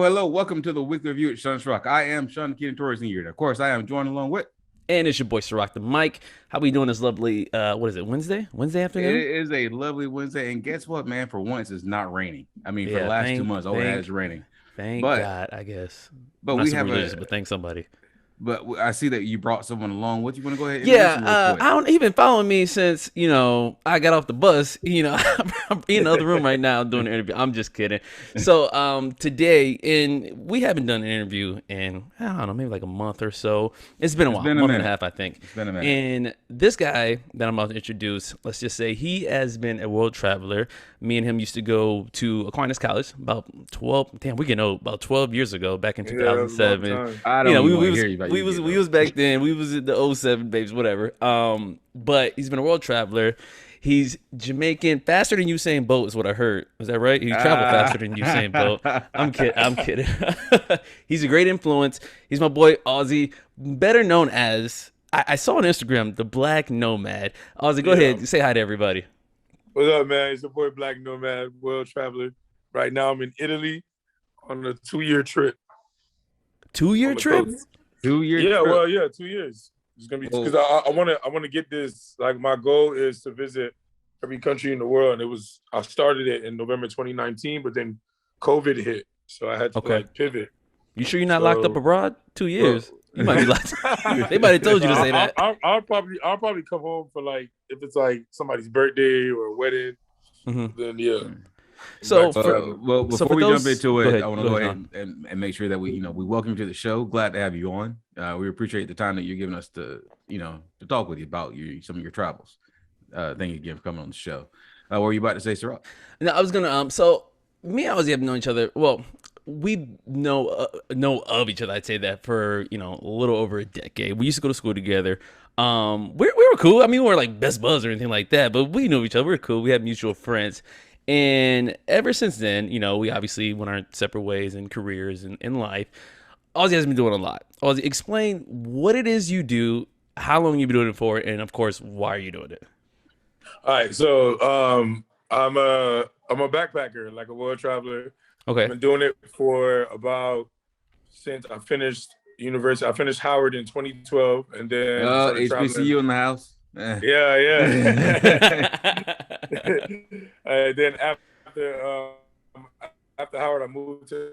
Hello. Welcome to the weekly review at Sean's Rock. I am Sean Keaton Torres Sr. Of course, I am joined along with. And it's your boy Serak the Mike. How we doing this lovely what is it, Wednesday? Wednesday It afternoon? is a lovely Wednesday, and guess what, man? For once, it's not raining. I mean, for the Yeah, last 2 months, all it has is raining. thank But God, I guess. but I'm not we super have religious, a but thank somebody. but I see that you brought someone along. What you want to go ahead and introduce Yeah, them real quick? I don't even following me since I got off the bus. I'm in the other room right now doing an interview. I'm just kidding. So today, we haven't done an interview in I don't know, maybe like a month or so. It's been a It's while, been a month and a minute. half, I think. It's been a minute. And this guy that I'm about to introduce, let's just say he has been a world traveler. Me and him used to go to Aquinas College about 12. Damn, we get old. About 12 years ago, back in Yeah, that was a long 2007. time. I don't even want We to was hear you about we you was getting we old. was back then. We was at the '07 babes, whatever. But he's been a world traveler. He's Jamaican, faster than Usain Bolt is what I heard. Was that right? He traveled faster than Usain Bolt. I'm kidding. I'm kidding. He's a great influence. He's my boy Auzzi, better known as I saw on Instagram the Black Nomad. Auzzi, go ahead, say hi to everybody. What's up, man? It's your boy Black Nomad, world traveler. Right now, I'm in Italy on a 2-year trip. 2-year On the trip? coast. 2 year Yeah, trip. well, yeah, 2 years. It's gonna be Well- because I want to get this. Like, my goal is to visit every country in the world, and I started it in November 2019, but then COVID hit, so I had to pivot. You sure you're not locked up So- abroad? 2 years? You might be locked. They might have told you to say that. I'll probably come home for if it's like somebody's birthday or a wedding. Mhm. Then yeah. So Back to Well, So before for we those- jump into go it, ahead, I want to go go ahead, ahead and make sure that we welcome you to the show. Glad to have you on. We appreciate the time that you're giving us to talk with you about some of your travels. Thank you again for coming on the show. What were you about to say, Serak? No, I was gonna so me and Ozzy have known each other. Well, we know of each other. I'd say that for a little over a decade. We used to go to school together. We were cool. I mean, we weren't like best buds or anything like that, but we knew each other. We were cool. We had mutual friends, and ever since then, we obviously went our separate ways in careers and in life. Ozzy has been doing a lot. Ozzy, explain what it is you do, how long you've been doing it for, and of course, why are you doing it? All right, so I'm a backpacker, like a world traveler. Okay. I've been doing it for since I finished university. I finished Howard in 2012, and then started traveling. HBCU in the house. Yeah. And then after Howard, I moved to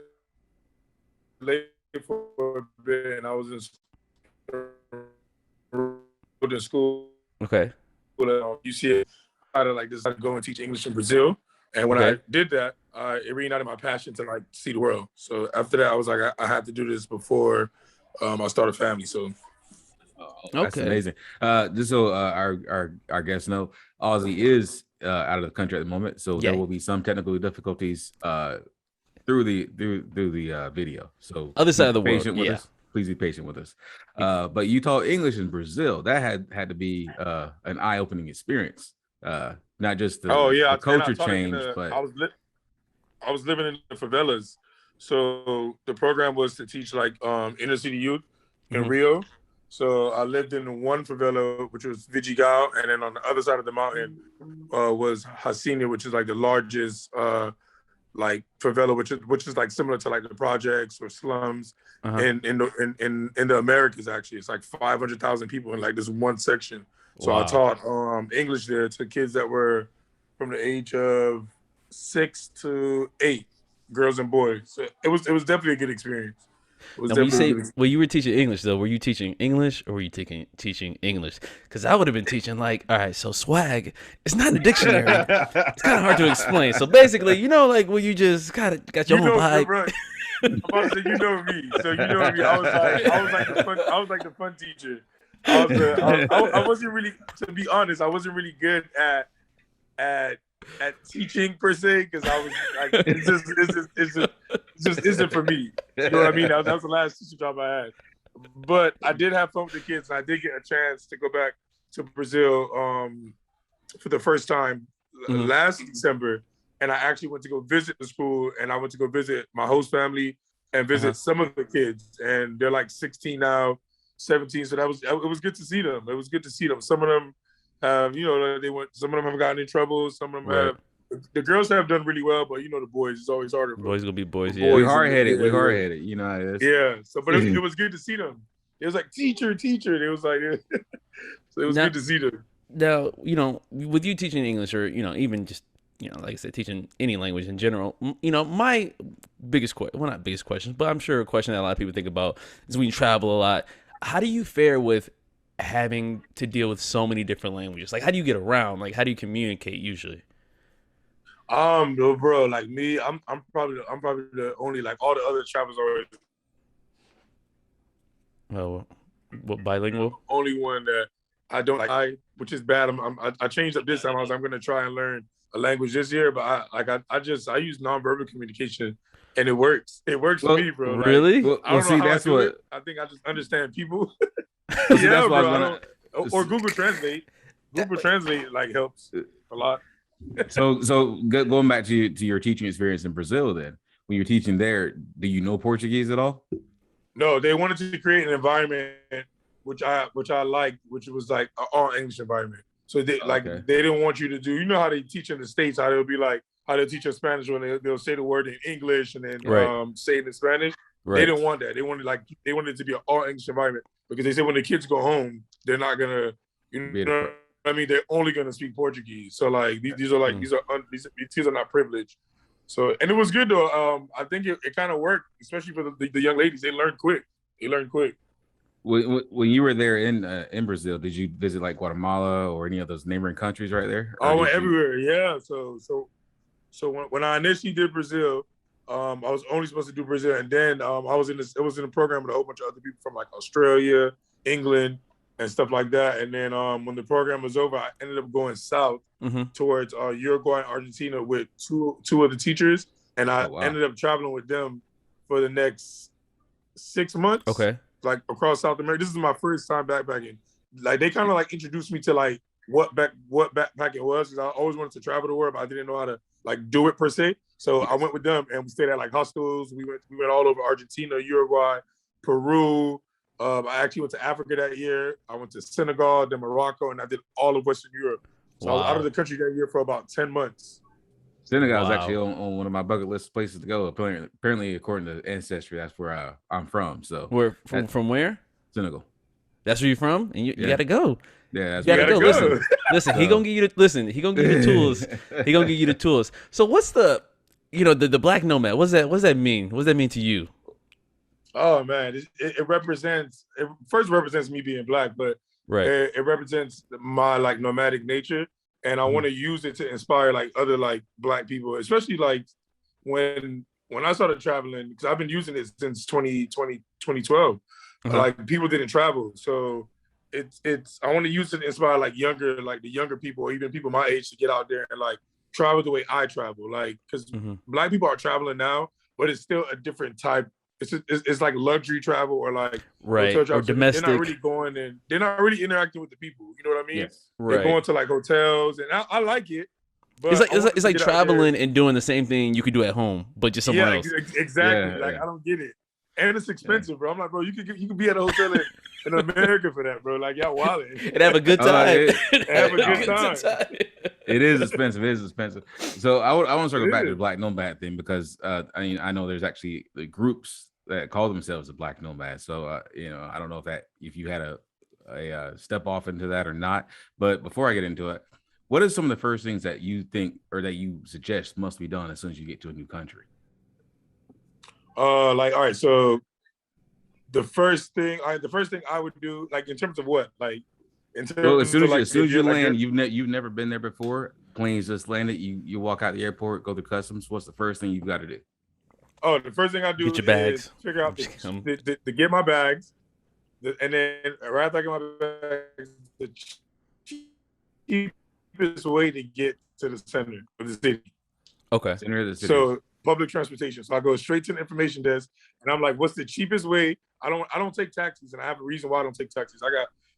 Lake for a bit, and I was in school. Okay. UCA. I decided to go and teach English in Brazil. And when I did that, it reignited my passion to see the world. So after that, I was like, I had to do this before I start a family. So that's amazing. Just so our guests know, Auzzi is out of the country at the moment, so there will be some technical difficulties through the video. So Other side of the world. Please be patient with us. But you taught English in Brazil. That had to be an eye-opening experience. Not just the culture change, but I was living in the favelas. So the program was to teach inner city youth in Rio. So I lived in one favela, which was Vidigal, and then on the other side of the mountain was Hasina, which is the largest favela, which is similar to the projects or slums in the Americas. Actually, it's 500,000 people in this one section. So Wow. I taught English there to kids that were from the age of 6 to 8, girls and boys. So it was definitely a good experience. Now, when you were teaching English, though, were you teaching English or were you teaching English? Because I would have been teaching all right, so swag, it's not in the dictionary. It's kind of hard to explain. So basically, when you just got your own vibe. Right. I'm about to say, you know me. So you know me. I was like the fun teacher. I wasn't really, to be honest, I wasn't really good at teaching per se, because I was it just isn't for me. You know what I mean? That was the last teacher job I had. But I did have fun with the kids, and I did get a chance to go back to Brazil for the first time last December. And I actually went to go visit the school, and I went to go visit my host family and visit some of the kids. And they're 16 now, 17. So it was good to see them. It was good to see them. Some of them have, some of them have gotten in trouble. Some of them have the girls have done really well, but the boys, it's always harder. Boys gonna be boys. The Yeah, we boys hard headed. yeah, We hard headed. You know how it is. yeah. So, but it was good to see them. It was like teacher. It was like, so it was good to see them. Now, with you teaching English, or even just like I said, teaching any language in general, my biggest question, well, not biggest question, but I'm sure a question that a lot of people think about is when you travel a lot, how do you fare with having to deal with so many different languages? Like, how do you get around? Like, how do you communicate usually? Bro, like me, I'm probably the only, like, all the other travelers are What, bilingual? only one that I don't like, which is bad. I changed up this time. I'm going to try and learn a language this year, but I use nonverbal communication, and it works. It works for me, bro. Really? Like, I don't know how I do it. I think I just understand people. Yeah, bro. Or Google Translate. Google Translate like helps a lot. So going back to your teaching experience in Brazil, then when you're teaching there, do you know Portuguese at all? No, they wanted to create an environment which I liked, which was like an all English environment. So they they didn't want you to do, how they teach in the States, how they'll be like, how they'll teach in Spanish when they'll say the word in English and then say it in Spanish. Right. They didn't want that. They wanted it to be an all English environment, because they said when the kids go home, they're not gonna, I mean, they're only gonna speak Portuguese. So like these are not privileged. So, and it was good though. I think it kind of worked, especially for the young ladies. They learned quick. When you were there in Brazil, did you visit like Guatemala or any of those neighboring countries right there? I went everywhere. Yeah. So when I initially did Brazil, I was only supposed to do Brazil, and then I was in a program with a whole bunch of other people from like Australia, England, and stuff like that. And then when the program was over, I ended up going south towards Uruguay and Argentina with two of the teachers, and I ended up traveling with them for the next 6 months. Okay. Like across South America. This is my first time backpacking. Like they kind of like introduced me to like what backpacking was, because I always wanted to travel the world, but I didn't know how to like do it per se. So I went with them, and we stayed at like hostels. We went all over Argentina, Uruguay, Peru. I actually went to Africa that year. I went to Senegal, then Morocco, and I did all of Western Europe. So I was out of the country that year for about 10 months. Senegal is actually on one of my bucket list places to go. Apparently, according to Ancestry, that's where I'm from. So from where? Senegal. That's where you're from, and you got to go. Yeah, that's you gotta go. Listen. He gonna give you the tools. He gonna give you the tools. So what's the black nomad? What's that mean? What does that mean to you? Oh man, it represents. It first represents me being black, but it represents my like nomadic nature. And I want to use it to inspire like other like black people, especially like when I started traveling, because I've been using it since 2012. Like people didn't travel, so it's I want to use it to inspire like the younger people, or even people my age, to get out there and like travel the way I travel. Like, because black people are traveling now, but it's still a different type. It's like luxury travel, or like hotel travel. Or domestic. They're not really going, and they're not really interacting with the people. You know what I mean? Yes. They're going to like hotels, and I like it. But it's like traveling and doing the same thing you could do at home, but just somewhere else. Exactly. I don't get it, and it's expensive, bro. I'm like, bro, you could be at a hotel in America for that, bro. Like, y'all wildin'. And have a good time. Have a good time. It is expensive. So I want to circle back to the Black Nomad thing, because I know there's actually the groups that call themselves a Black Nomad. So I don't know if you had a step off into that or not. But before I get into it, what are some of the first things that you think or that you suggest must be done as soon as you get to a new country? All right, so the first thing I would do, like in terms of what, like in terms as soon as you land, you've never been there before. Planes just landed. You walk out the airport, go to customs. What's the first thing you've got to do? Oh, the first thing I do is figure out to get my bags, and then right after I get my bags, the cheapest way to get to the center of the city. Okay. Center of the city. So public transportation. So I go straight to the information desk, and I'm like, "What's the cheapest way?" I don't take taxis, and I have a reason why I don't take taxis.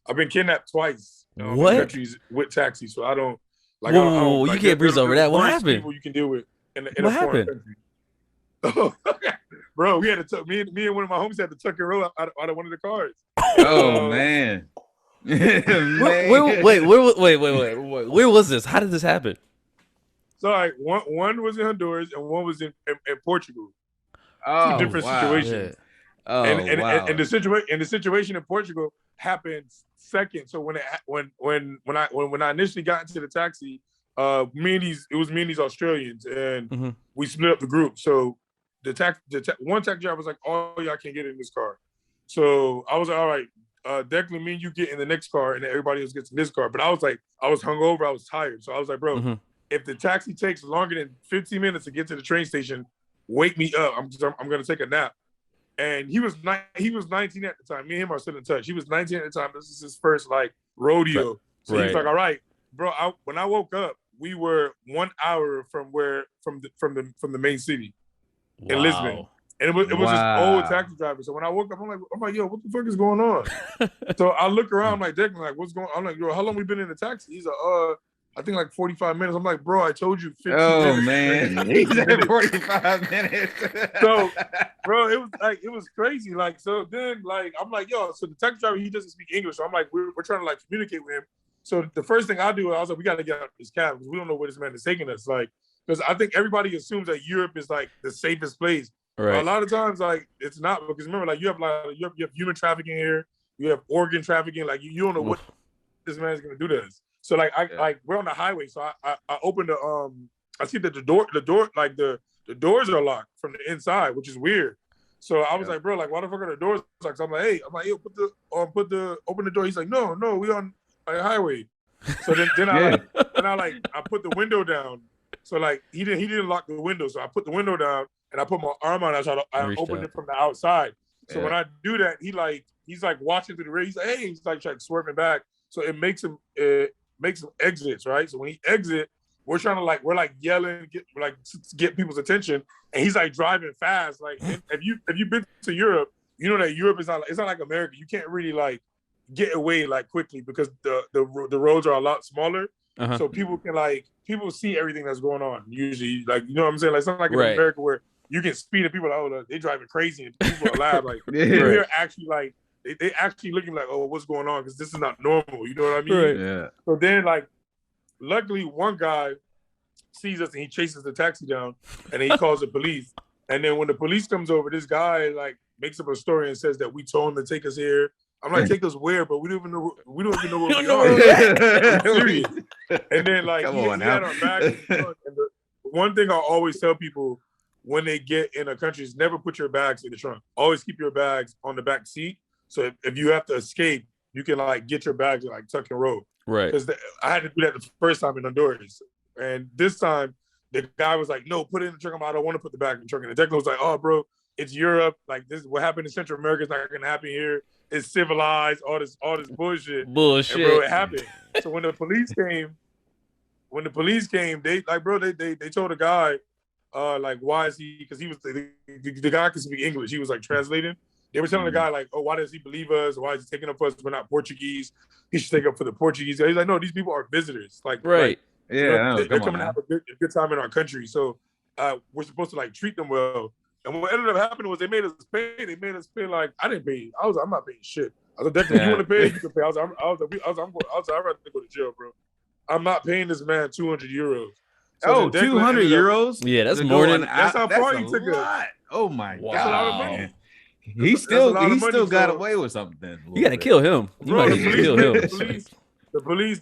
I've been kidnapped twice in countries with taxis, so I don't like. Whoa, you can't breeze over that. What happened? People you can deal with in a foreign country. Oh, bro, we had to tuck me and one of my homies had to tuck your roll out of one of the cars. Oh man. Wait, where was this? How did this happen? So like one was in Honduras and one was in Portugal. Oh, Two different situations. Yeah. Oh, And the situation in Portugal happened second. So when I initially got into the taxi, me and these Australians, and we split up the group. So one taxi driver was like, "Oh, y'all can't get in this car." So I was like, "All right, Declan, me and you get in the next car, and everybody else gets in this car." But I was hungover, I was tired, so I was like, "Bro, if the taxi takes longer than 15 minutes to get to the train station, wake me up. I'm gonna take a nap." And he was 19 at the time. Me and him are still in touch. He was 19 at the time. This is his first like rodeo. So he was like, "All right, bro." When I woke up, we were 1 hour from the main city in Lisbon, and it was this old taxi driver. So when I woke up, I'm like, "Yo, what the fuck is going on?" So I look around, I'm like, "Declan, like, what's going on?" I'm like, "Yo, how long we been in the taxi?" He's like, I think like 45 minutes. I'm like, "Bro, I told you 15 minutes." Oh man, he said 45 minutes. So, bro, it was crazy. Like, so then, like, I'm like, "Yo," so the taxi driver, he doesn't speak English. So I'm like, we're trying to like communicate with him. So the first thing I do, I was like, "We got to get out of this cab because we don't know where this man is taking us." Like, because I think everybody assumes that Europe is like the safest place. Right. A lot of times, like, it's not, because remember, like, you have human trafficking here, you have organ trafficking. Like, you don't know what this man is gonna do to us. So like we're on the highway, so I opened I see that the doors are locked from the inside, which is weird. So I was like, "Bro, like, why the fuck are the doors locked?" So I'm like, "Yo, open the door." He's like, "No, we on a highway." So then I put the window down. So like he didn't lock the window, so I put the window down and I put my arm on. I opened it from the outside. So when I do that, he's like watching through the rear. He's like, "Hey," he's like trying to swerve back. So it makes him exits, right? So when he exit, we're yelling, get people's attention, and he's like driving fast. Like, if you've been to Europe, you know that Europe is not like America. You can't really like get away like quickly because the roads are a lot smaller. So people see everything that's going on. Usually, like, you know what I'm saying? Like, something like in America where you can speed and people are like, "Oh, they driving crazy," and people are loud. Like, people here actually like. They actually looking like, "Oh, what's going on?" Because this is not normal. You know what I mean? Right. Yeah. So then, like, luckily, one guy sees us and he chases the taxi down, and then he calls the police. And then when the police comes over, this guy like makes up a story and says that we told him to take us here. I'm like, "Take us where?" But we don't even know where we are. Serious. And then like he had our bags. And the one thing I always tell people when they get in a country is never put your bags in the trunk. Always keep your bags on the back seat. So if you have to escape, you can like get your bags and like tuck and roll. Right. Because I had to do that the first time in Honduras. And this time, the guy was like, "No, put it in the trunk." I don't want to put the bag in the trunk. And the Declan was like, "Oh, bro, it's Europe. Like, this is what happened in Central America is not going to happen here. It's civilized, all this bullshit. And, bro, it happened. So when the police came, they like, bro, they told the guy, like, why is he? Because he was the guy could speak English. He was like translating. They were telling the guy, like, "Oh, why does he believe us? Why is he taking up for us? We're not Portuguese. He should take up for the Portuguese." He's like, "No, these people are visitors. Like, right. They're coming to have a good time in our country. So we're supposed to like treat them well." And what ended up happening was they made us pay. They made us pay like I didn't pay. I'm not paying shit. I was like, "Declan, you want to pay? You can pay." I was I'd rather go to jail, bro. I'm not paying this man 200 euros. So 200 euros? Yeah, that's more than that's how far he took us. Oh my God. That's a lot of money. He still got away with something. You gotta kill him. You might kill him. The police.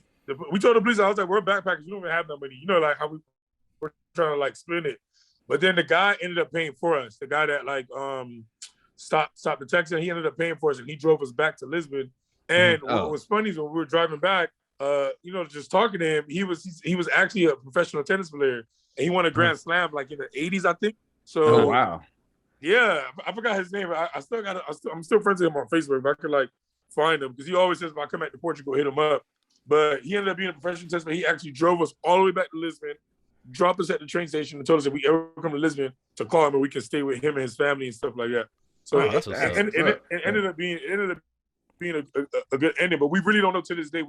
We told the police, I was like, "We're backpackers. We don't even have that money." You know, like how we're trying to like spend it. But then the guy ended up paying for us. The guy that like stopped the taxi, he ended up paying for us, and he drove us back to Lisbon. And what was funny is when we were driving back, just talking to him, he was actually a professional tennis player, and he won a Grand Slam like in the '80s, I think. So wow. Yeah, I forgot his name. I'm still friends with him on Facebook. If I could like find him, because he always says if I come back to Portugal, hit him up. But he ended up being a professional tennis player. He actually drove us all the way back to Lisbon, dropped us at the train station, and told us if we ever come to Lisbon to call him and we can stay with him and his family and stuff like that. So it ended up being a good ending. But we really don't know to this day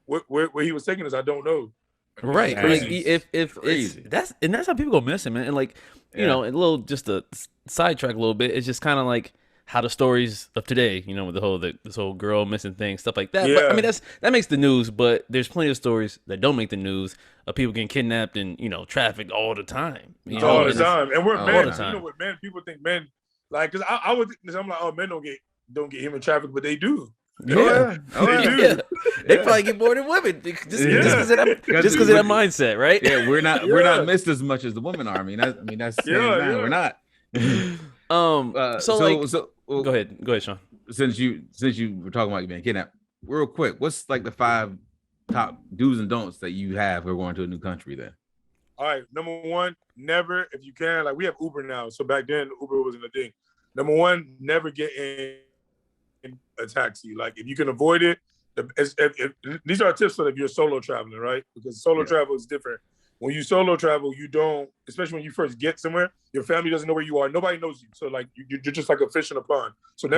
where he was taking us. I don't know. Right. Like if that's how people go missing, man. And like, you know, a little just to sidetrack a little bit, it's just kind of like how the stories of today, you know, with the whole this whole girl missing thing, stuff like that. Yeah. But I mean, that makes the news. But there's plenty of stories that don't make the news of people getting kidnapped and, you know, trafficked all the time. You know? All the time, and we're men. the time. You know what men? People think men like because I would think I'm like, oh, men don't get human traffic, but they do. Yeah, they do. Yeah. They probably get more than women just because of that mindset, right? Yeah, we're not missed as much as the women are. I mean, that's we're not. Go ahead, Sean. Since you were talking about you being kidnapped, real quick, what's like the 5 top do's and don'ts that you have for going to a new country then? All right, number 1, never, if you can, like we have Uber now, so back then Uber wasn't a thing. Number 1, never get in a taxi. Like if you can avoid it, these are tips for if you're solo traveling, right? Because solo travel is different. When you solo travel, you don't, especially when you first get somewhere, your family doesn't know where you are. Nobody knows you. So like you're just like a fish in a pond. So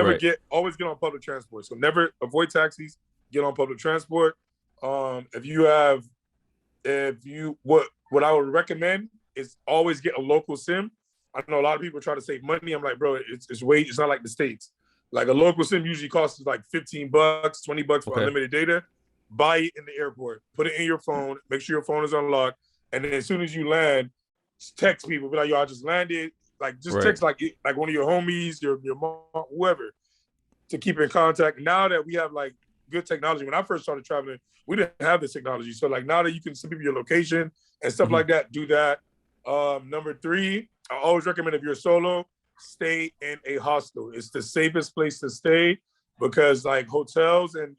always get on public transport. So never avoid taxis, get on public transport. What I would recommend is always get a local SIM. I know a lot of people try to save money. I'm like, bro, it's not like the States. Like a local SIM usually costs like $15, $20 for unlimited data. Buy it in the airport, put it in your phone, make sure your phone is unlocked. And then as soon as you land, text people, be like, yo, I just landed. Like just text like one of your homies, your mom, whoever, to keep in contact. Now that we have like good technology, when I first started traveling, we didn't have this technology. So like now that you can send people your location and stuff like that, do that. Number 3, I always recommend if you're solo, stay in a hostel. It's the safest place to stay because like hotels and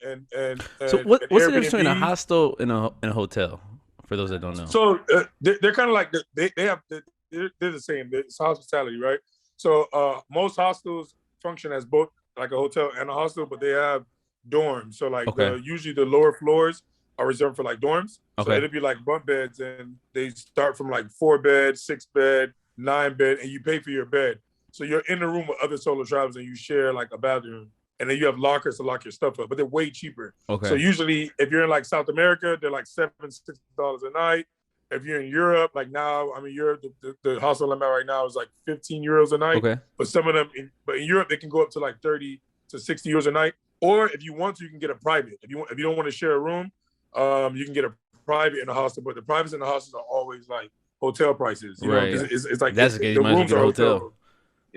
so what's the difference between a hostel and a hotel for those that don't know? So they're kind of like they're the same. It's hospitality, right? So most hostels function as both like a hotel and a hostel, but they have dorms. So like usually the lower floors are reserved for like dorms. So it'll be like bunk beds, and they start from like 4 bed, 6 bed, 9 bed, and you pay for your bed. So you're in the room with other solo travelers and you share like a bathroom, and then you have lockers to lock your stuff up, but they're way cheaper. So usually if you're in like South America, they're like $7-6 a night. If you're in Europe, like now, I mean, Europe, the hostel I'm at right now is like 15 euros a night. But some of them, but in Europe, they can go up to like 30 to 60 euros a night. Or if you want to, you can get a private. If you don't want to share a room, you can get a private in the hostel. But the privates in the hostels are always like hotel prices. You know, it's like that's the rooms are hotel.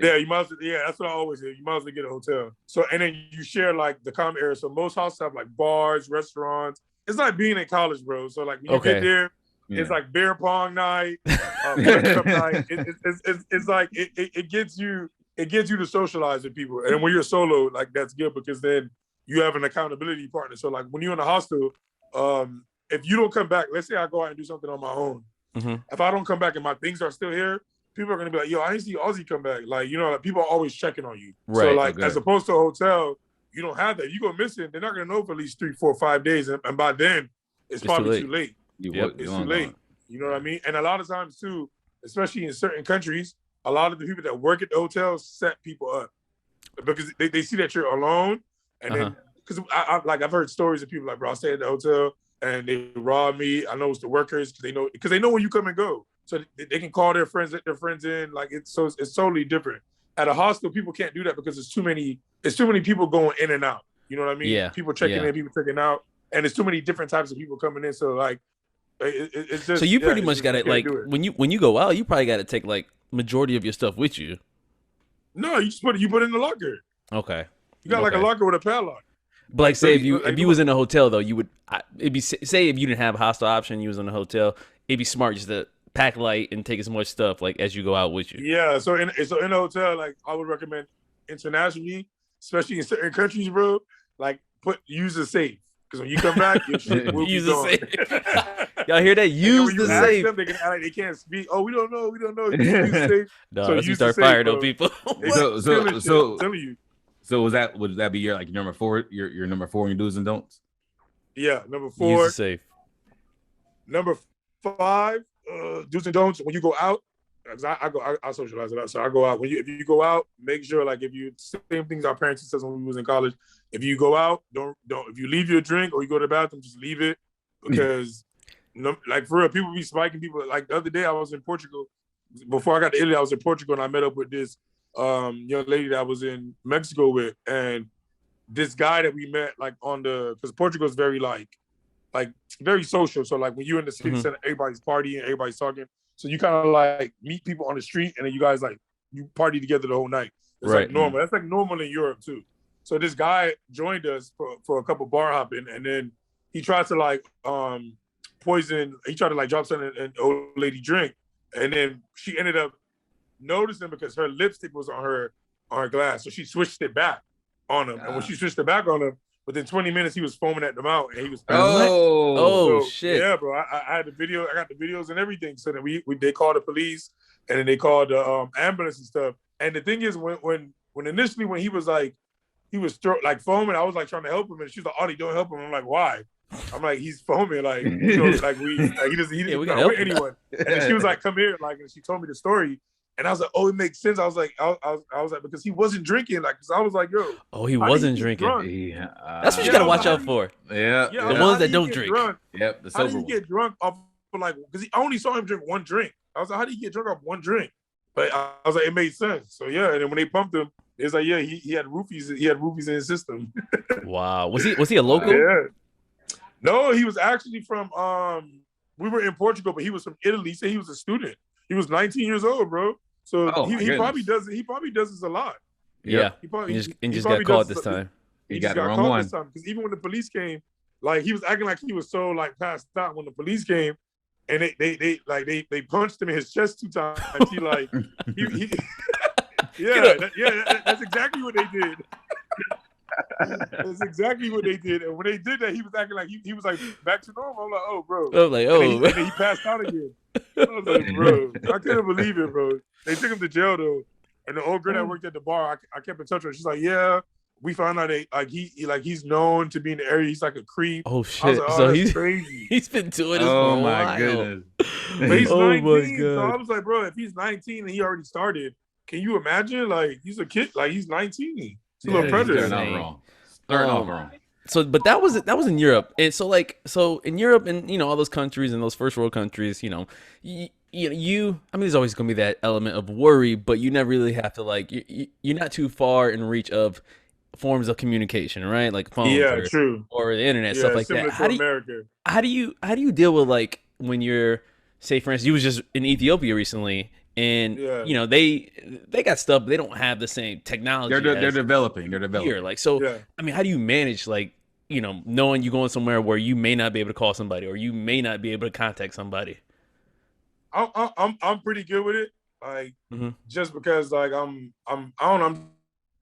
Yeah, you might as well, that's what I always say. You might as well get a hotel. So, and then you share like the common area. So most hostels have like bars, restaurants. It's like being in college, bro. So like when you get there, it's like beer pong night, night. It's like it gets you to socialize with people. And when you're solo, like that's good because then you have an accountability partner. So like when you're in a hostel, if you don't come back, let's say I go out and do something on my own. If I don't come back and my things are still here, people are gonna be like, yo, I didn't see Auzzi come back. Like, you know, like people are always checking on you. So like as opposed to a hotel, you don't have that. If you go missing, they're not gonna know for at least 3, 4, 5 days. And by then it's probably too late. It's too late. You know what I mean? And a lot of times too, especially in certain countries, a lot of the people that work at the hotels set people up because they see that you're alone. And then because I've heard stories of people like, bro, I stay at the hotel and they rob me. I know it's the workers because they know when you come and go. So they can call their friends, let their friends in. Like it's totally different. At a hostel, people can't do that because it's too many people going in and out. You know what I mean? Yeah. People checking in, people checking out, and there's too many different types of people coming in. So like, it's just. So you pretty much got it. Like when you go out, you probably got to take like majority of your stuff with you. No, you just put it in the locker. Okay. You got like a locker with a padlock. But like, say if you was in a hotel though, you would it'd be say if you didn't have a hostel option, you was in a hotel, it'd be smart just to pack light and take as much stuff like as you go out with you. Yeah, so in a hotel, like I would recommend internationally, especially in certain countries, bro. Like use a safe because when you come back, your shit will use be the safe. Y'all hear that? Use the safe. Them, they can't speak. Oh, we don't know. Use the safe. No, so you start firing though, people. So would that be your number 4? Your number 4 in your do's and don'ts? Yeah, number 4. Use the safe. Number 5. Do's and don'ts when you go out. I socialize it out. So I go out. If you go out, make sure like same things our parents said when we was in college. If you go out, don't if you leave your drink or you go to the bathroom, just leave it because like for real, people be spiking people. Like the other day, I was in Portugal. Before I got to Italy, I was in Portugal and I met up with this young lady that I was in Mexico with, and this guy that we met like because Portugal is very like very social. So like when you're in the city center, everybody's partying, everybody's talking. So you kind of like meet people on the street, and then you guys like you party together the whole night. It's like normal. That's like normal in Europe too. So this guy joined us for a couple bar hopping, and then he tried to like poison. He tried to like drop something in an old lady drink, and then she ended up noticing because her lipstick was on her glass, so she switched it back on him. And when she switched it back on him, within 20 minutes he was foaming at the mouth, and he was shit. Yeah, bro. I had the video. I got the videos and everything. So then they called the police, and then they called the ambulance and stuff. And the thing is, when initially when he was like foaming, I was like trying to help him, and she was like, "Audie, don't help him." I'm like, "Why?" I'm like, "He's foaming, like like he doesn't hurt anyone." And then she was like, "Come here," like, and she told me the story, and I was like, "Oh, it makes sense." I was like, because he wasn't drinking, like, because I was like, "Yo, he wasn't drinking." That's what you gotta watch out for. Yeah, the ones that don't drink. Yep, the sober. How one. do you get drunk off of like? Because I only saw him drink one drink. I was like, "How do you get drunk off one drink?" But I was like, it made sense. So yeah, and then when they pumped him, it was like, yeah, he had roofies. He had roofies in his system. Wow. Was he a local? Yeah. No, he was actually from. We were in Portugal, but he was from Italy. He said he was a student. He was 19 years old, bro. So he probably does. He probably does this a lot. Yeah. He probably just got caught this time. He got the wrong one. Because even when the police came, like he was acting like he was so like passed out when the police came. And they punched him in his chest 2 times. He like that's exactly what they did. That's exactly what they did. And when they did that, he was acting like he was like back to normal. I'm like, oh, bro. I'm like, and then he passed out again. I was like, bro, I couldn't believe it, bro. They took him to jail though. And the old girl that worked at the bar, I kept in touch with her. She's like, yeah. We found out he's known to be in the area. He's like a creep. Oh shit! I was like, so he's crazy. He's been doing this for a while. Oh my goodness! But he's 19, so I was like, bro, if he's 19 and he already started, can you imagine? Like he's a kid, like he's 19. He's a little predator. Starting off wrong. So, but that was in Europe, and so in Europe and all those countries and those first world countries, I mean, there's always gonna be that element of worry, but you never really have to like you're not too far in reach of forms of communication, right? Like phones or the internet, stuff like that. How do you deal with like when you're, say for instance, you was just in Ethiopia recently and they got stuff, but they don't have the same technology. They're developing here. Like I mean, how do you manage like knowing you going somewhere where you may not be able to call somebody or you may not be able to contact somebody? I'm pretty good with it, like just because like I'm a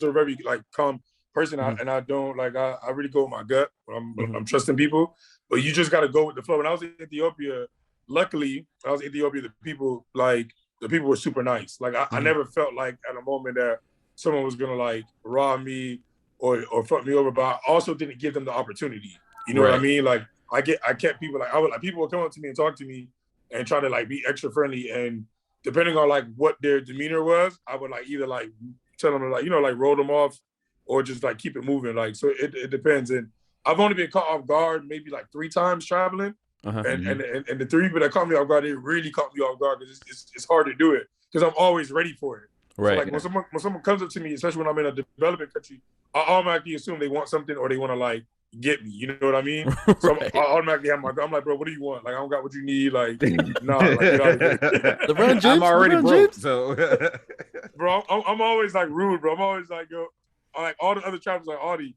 very like calm person, and I don't like I really go with my gut. I'm trusting people, but you just got to go with the flow. When I was in Ethiopia, luckily the people were super nice. Like I never felt like at a moment that someone was gonna like rob me or fuck me over, but I also didn't give them the opportunity. You know what I mean? Like I kept people like people would come up to me and talk to me and try to like be extra friendly, and depending on like what their demeanor was, I would like either like tell them to like like roll them off or just like keep it moving. Like so it depends. And I've only been caught off guard maybe like 3 times traveling. And the 3 people that caught me off guard, they really caught me off guard because it's hard to do it because I'm always ready for it. Right. So like when someone comes up to me, especially when I'm in a developing country, I automatically assume they want something or they want to like get me. You know what I mean? So I automatically have I'm like, bro, what do you want? Like I don't got what you need. Like nah, like get out of here. I'm already broke, so bro, I'm always like rude, bro. I'm always like, yo, like all the other travelers like Audie.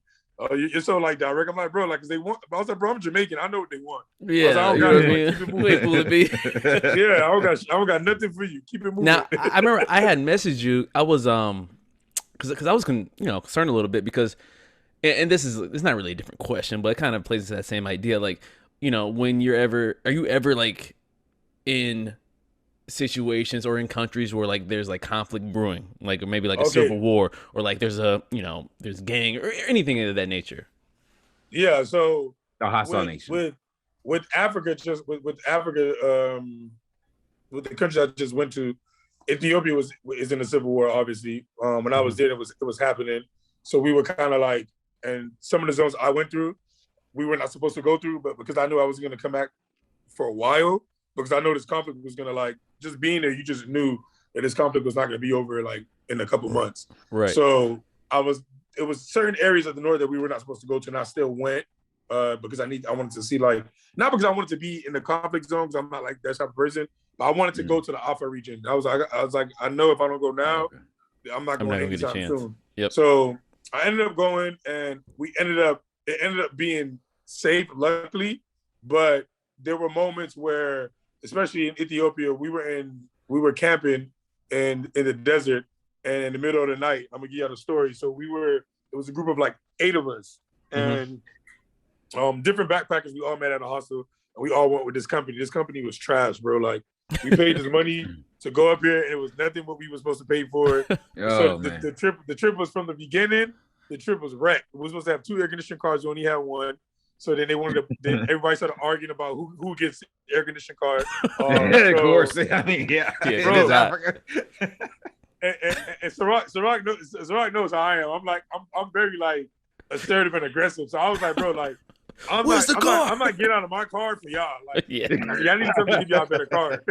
You're so like direct. I'm like, bro, like, cause they want. I was like, bro, I'm Jamaican. I know what they want. Yeah, I don't got nothing for you. Keep it moving. Now, I remember I had messaged you. I was because I was concerned a little bit because, and it's not really a different question, but it kind of plays into that same idea. Like, when are you ever like in situations or in countries where like there's like conflict brewing, like or maybe like a civil war, or like there's a there's gang or anything of that nature? Yeah, so a hostile nation with Africa, with Africa, with the countries I just went to, Ethiopia is in a civil war. Obviously, when I was there, it was happening. So we were kind of like, and some of the zones I went through, we were not supposed to go through, but because I knew I was going to come back for a while, because I know this conflict was going to like. Just being there, you just knew that this conflict was not going to be over like in a couple months. Right. So it was certain areas of the north that we were not supposed to go to, and I still went because I wanted to see, like, not because I wanted to be in the conflict zone, because I'm not like that type of person, but I wanted to go to the Alpha region. I was like, I know if I don't go now, I'm not going anytime soon. Yep. So I ended up going, and it ended up being safe, luckily, but there were moments where, especially in Ethiopia, we were camping in the desert, and in the middle of the night, I'm gonna give you the story. So it was a group of like 8 of us, and different backpackers. We all met at a hostel, and we all went with this company. This company was trash, bro. Like, we paid this money to go up here, and it was nothing what we were supposed to pay for. The trip was, from the beginning, the trip was wrecked. We were supposed to have 2 air conditioning cars. We only had 1. So then then everybody started arguing about who gets the air conditioning car. Of course. I mean, bro, it is Africa. And Serak knows how I am. I'm very like assertive and aggressive. So I was like, bro, like, I'm not getting out of my car for y'all. Like, I need something to give y'all a better car.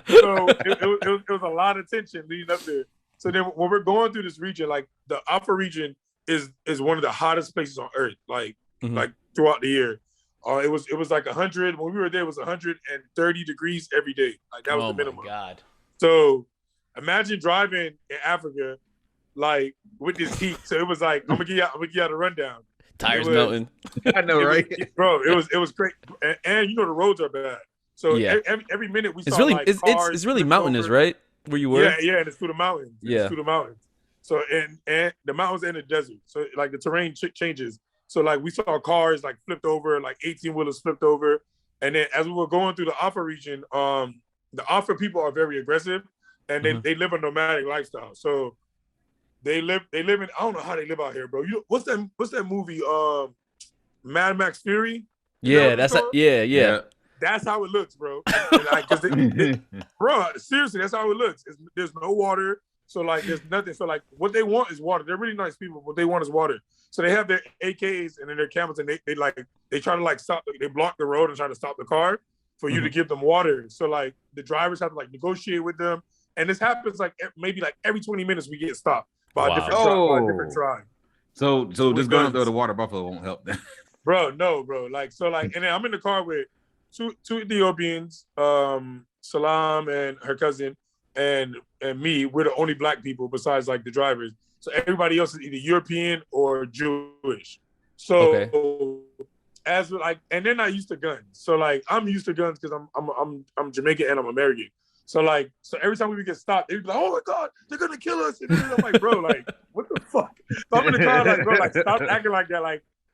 So it was a lot of tension leading up there. So then when we're going through this region, like the Alpha region is one of the hottest places on earth. Like throughout the year, it was like 100. When we were there, it was 130 degrees every day. Like, that was the minimum. Oh my God! So imagine driving in Africa, like, with this heat. So it was like, I'm gonna give you the rundown. Tires melting. I know, right? Bro, it was great, and you know the roads are bad. So every minute we saw it's really mountainous, right? Where you were? Yeah, and it's through the mountains. It's through the mountains. So and the mountains and the desert. So like the terrain changes. So like we saw cars like flipped over, like 18-wheelers flipped over. And then as we were going through the Alpha region, the Alpha people are very aggressive, and they live a nomadic lifestyle. So they live in, I don't know how they live out here, bro. What's that movie? Mad Max Fury? Yeah, That's how it looks, bro. Bro, seriously, that's how it looks. There's no water. So like there's nothing. So like what they want is water. They're really nice people. What they want is water. So they have their AKs and then their camels, and they try to like stop. They block the road and try to stop the car for you to give them water. So like the drivers have to like negotiate with them, and this happens like maybe like every 20 minutes we get stopped by a different tribe. So just going up there, the water buffalo won't help them. Bro, no, bro. Like so like, and then I'm in the car with two Ethiopians, Salam and her cousin, and me. We're the only black people besides like the drivers. So everybody else is either European or Jewish. So as like, and they're not used to guns. So like, I'm used to guns because I'm Jamaican and I'm American. So like, so every time we would get stopped, they'd be like, "Oh my God, they're gonna kill us!" And then I'm like, "Bro, like, what the fuck?" So I'm in the car like, "Bro, like, stop acting like that.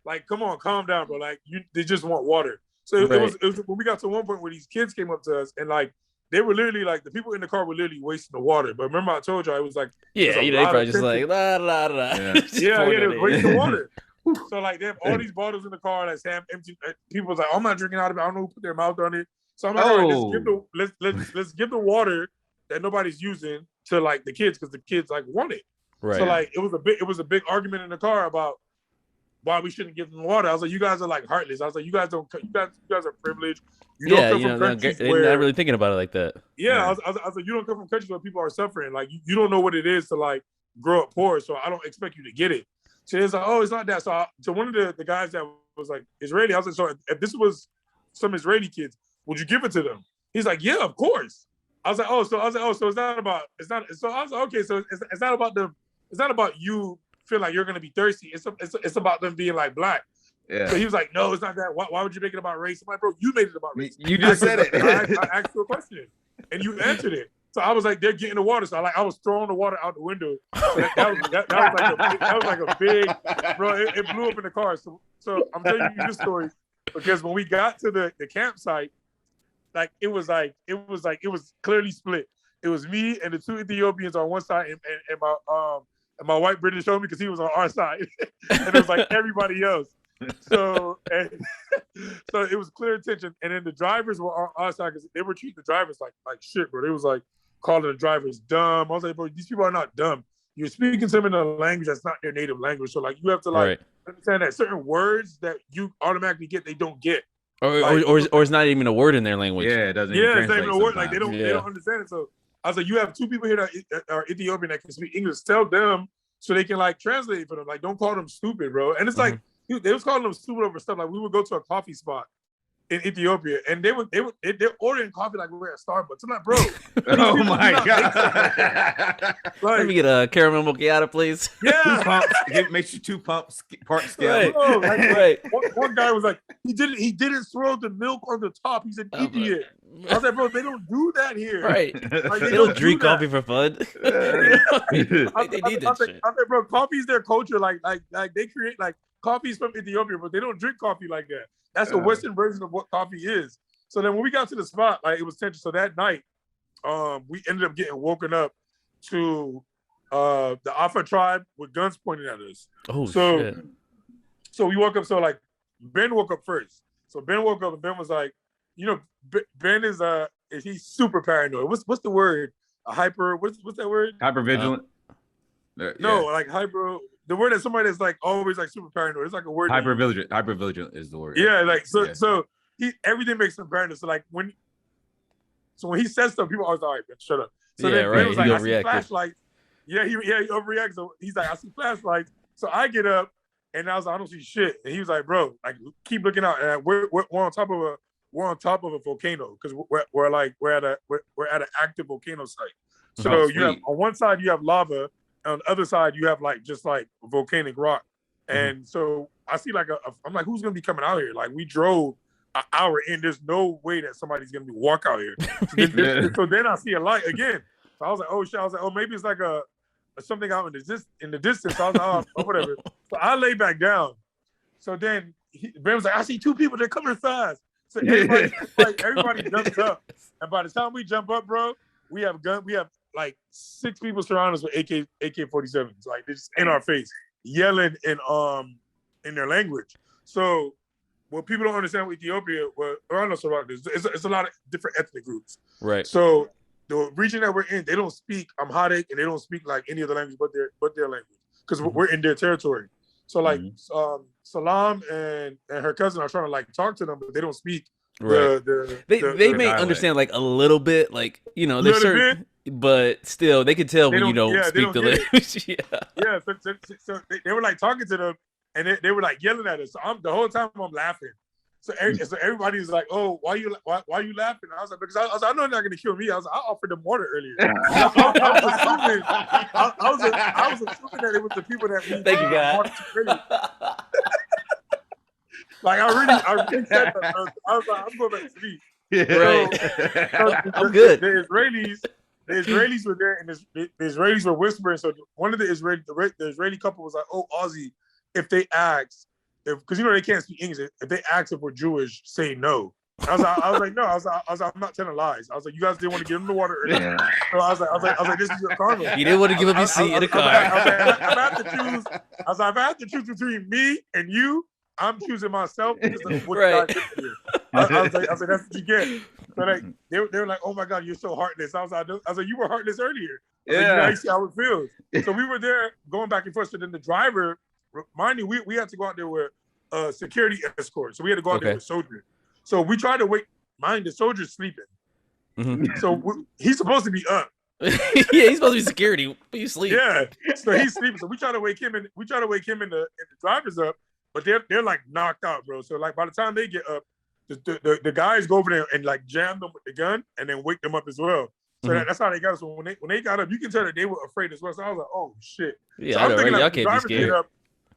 Like, come on, calm down, bro. Like, they just want water." So it was when we got to one point where these kids came up to us and like. They were literally like, the people in the car were literally wasting the water. But remember I told you, I was like, they probably just like, la, la, la. Yeah, they was wasting water. So like, they have all these bottles in the car that's half empty. People was like, I'm not drinking out of it. I don't know who put their mouth on it. So I'm like, all right, let's give the water that nobody's using to like the kids, because the kids like want it. Right. So like, it was a big argument in the car about why we shouldn't give them water. I was like, you guys are like heartless. I was like, you guys are privileged. You don't come from countries where they're not really thinking about it like that. Yeah, I was like, you don't come from countries where people are suffering. Like you don't know what it is to like grow up poor. So I don't expect you to get it. So it's like, oh, it's not that. So one of the guys that was like Israeli, I was like, so if this was some Israeli kids, would you give it to them? He's like, yeah, of course. I was like, so it's not about. So I was like, okay, so it's not about them. It's not about you feel like you're gonna be thirsty. It's about them being like black. Yeah. So he was like, no, it's not that. Why would you make it about race? I'm like, bro, you made it about race. You just said it. I asked you a question, and you answered it. So I was like, they're getting the water. So I was throwing the water out the window. So that was like a big, bro. It blew up in the car. So I'm telling you this story because when we got to the campsite, like it was clearly split. It was me and the 2 Ethiopians on one side, and my white British homie because he was on our side, and it was like everybody else. So it was clear tension, and then the drivers were on our side because they were treating the drivers like shit, bro. They was like calling the drivers dumb. I was like, bro, these people are not dumb. You're speaking to them in a language that's not their native language, so like you have to like understand that certain words that you automatically get, they don't get, or it's not even a word in their language. Yeah, it doesn't. Yeah, it's not even a word. Like they don't understand it. So I was like, you have 2 people here that are Ethiopian that can speak English. Tell them so they can like translate for them. Like, don't call them stupid, bro. And it's like they was calling them stupid over stuff. Like we would go to a coffee spot in Ethiopia, and they're ordering coffee like we're at Starbucks. I'm like, bro. Oh my god! Like, let me get a caramel macchiato, please. Yeah, makes you 2 pumps part scale. Right. Bro, right. One guy was like, he didn't throw the milk on the top. He's an idiot. I was like, bro, they don't do that here. Right. Like, they don't drink coffee for fun. They need that shit. I said, bro, coffee's their culture. Like they create like coffee's from Ethiopia, but they don't drink coffee like that. That's the Western version of what coffee is. So then when we got to the spot, like it was tension. So that night, we ended up getting woken up to the Alpha tribe with guns pointed at us. Oh, shit. So we woke up. So like Ben woke up first. So Ben woke up and Ben was like, Ben is he's super paranoid. What's the word? A hyper. What's that word? Hyper vigilant. No, like hyper. The word is somebody that's like always like super paranoid. It's like a word. Hyper vigilant is the word. Yeah, like so he everything makes him paranoid. So like when he says stuff, people always like, all right, man, shut up. So then Ben was like, I see flashlights. Yeah, he overreacts. So he's like, I see flashlights. So I get up and I was like, I don't see shit. And he was like, bro, like keep looking out. And we're on top of a volcano because we're at an active volcano site. So you have on one side you have lava. On the other side, you have like just like volcanic rock, and so I see like I'm like, who's gonna be coming out here? Like we drove an hour in, there's no way that somebody's gonna walk out here. So then I see a light again. So I was like, oh shit! I was like, oh maybe it's like a something out in the distance. I was like, oh whatever. So I lay back down. So then Ben was like, I see 2 people. They're coming fast. So everybody jumps up, and by the time we jump up, bro, we have like 6 people surround us with AK-47s, like they're just in our face, yelling in their language. So what people don't understand with Ethiopia, Serak, it's a lot of different ethnic groups. Right. So the region that we're in, they don't speak Amharic and they don't speak like any other language but their language because we're in their territory. So like Salam and her cousin are trying to like talk to them, but they don't speak. Right. They may understand like a little bit, like there's certain. But still, they can tell when you don't speak the language. Yeah. So they were like talking to them, and they were like yelling at us. So the whole time I'm laughing. So everybody's like, "Oh, why you laughing?" I was like, "Because I know they're not gonna kill me." I was like, "I offered them water earlier." I was assuming that it was the people that we. Thank you, God. Like I really said that. I was like, I'm going back to sleep. Yeah, right. So, I'm good. The Israelis were there, and the Israelis were whispering. So one of the Israeli couple was like, "Oh, Auzzi, if they ask, because they can't speak English, if they ask if we're Jewish, say no." I was like, no. I was like, I'm not telling lies. I was like, you guys didn't want to give them the water. So I was like, this is your karma. You didn't want to give up your seat in the car. I was like, if I have to choose between me and you, I'm choosing myself because of what right. God did here. I was like, that's what you get. So like, they were like, oh my God, you're so heartless. I was like, you were heartless earlier. Like, you see how it feels. So we were there going back and forth. So then the driver, mind you, we had to go out there with security escort. So we had to go out there with soldiers. So we tried to wake. Mind the soldier's sleeping. Mm-hmm. So he's supposed to be up. Yeah, he's supposed to be security, but you sleep. Yeah, so he's sleeping. So we try to wake him and the drivers up, but they're like knocked out, bro. So like by the time they get up, the guys go over there and like jam them with the gun and then wake them up as well. So that's how they got us. So when they got up, you can tell that they were afraid as well. So I was like, oh shit. Yeah, so I know, right? Y'all can't be scared.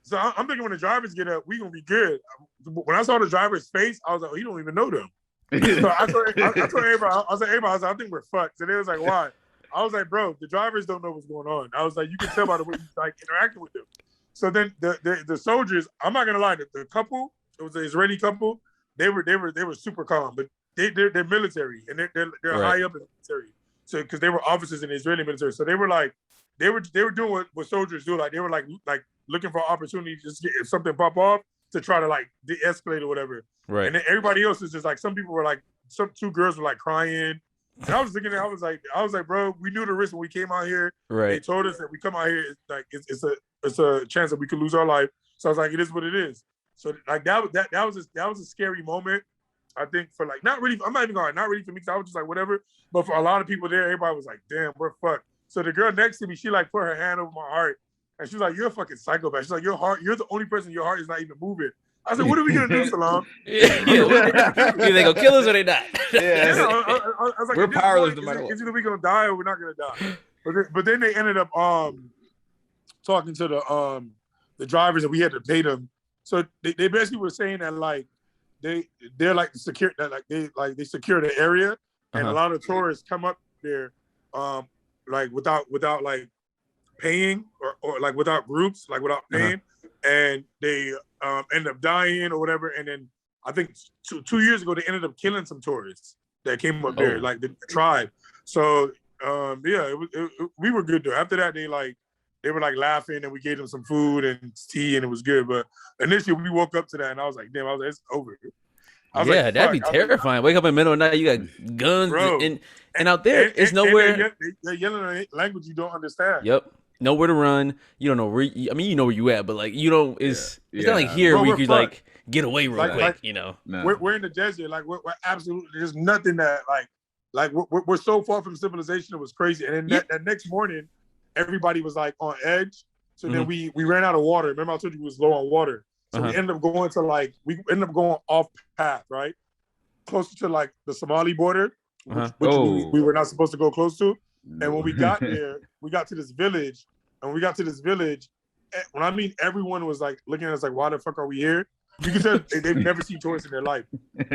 So I'm thinking when the drivers get up, we gonna be good. When I saw the driver's face, I was like, oh, he don't even know them. So I told everybody, I think we're fucked. So they was like, why? I was like, bro, the drivers don't know what's going on. I was like, you can tell by the way he's like interacting with them. So then the soldiers, I'm not gonna lie, the couple, it was an Israeli couple, they were super calm, but they're military and they're high up in the military. So because they were officers in the Israeli military, so they were like they were doing what soldiers do, like they were like looking for opportunities to just get if something pop off to try to like de-escalate or whatever. Right. And then everybody else is just like some people were like two girls were like crying. And I was thinking, I was like, bro, we knew the risk when we came out here. Right. They told us that we come out here, like it's a chance that we could lose our life. So I was like, it is what it is. So like that was a scary moment. I think for like, not really, I'm not even going, not really for me, because I was just like, whatever. But for a lot of people there, everybody was like, damn, we're fucked. So the girl next to me, she like put her hand over my heart. And she's like, you're a fucking psychopath. She's like, your heart, you're the only person, your heart is not even moving. I said, what are we going to do, Salam? Either they gonna kill us or they not. Yeah, I was like, we're powerless no matter what. It's either we're going to die or we're not going to die. But then they ended up talking to the drivers, and we had to pay them. So they basically were saying that like they're like secure, that like they secure the area, and a lot of tourists come up there like without like paying or like without groups, like without paying, and they end up dying or whatever. And then I think 2 years ago they ended up killing some tourists that came up there, like the tribe. So yeah, we were good though. After that, they were like laughing, and we gave them some food and tea, and it was good. But initially, we woke up to that, and I was like, "Damn!" I was like, "It's over." Yeah, like, that'd be terrifying. Wake up in the middle of the night, you got guns, bro, and out there, it's nowhere. They're yelling a language you don't understand. Yep, nowhere to run. You don't know where. I mean, you know where you at, but like you don't. It's not like here where you could like get away real quick. You know, we're in the desert. Like we're absolutely. There's nothing that like we're so far from civilization. It was crazy. And then that next morning, everybody was like on edge. So then we ran out of water. Remember I told you we was low on water. So we ended up going to off path, right? Closer to like the Somali border, which we were not supposed to go close to. And when we got there, we got to this village. And when I mean everyone was like looking at us like, why the fuck are we here? You can tell they've never seen tourists in their life.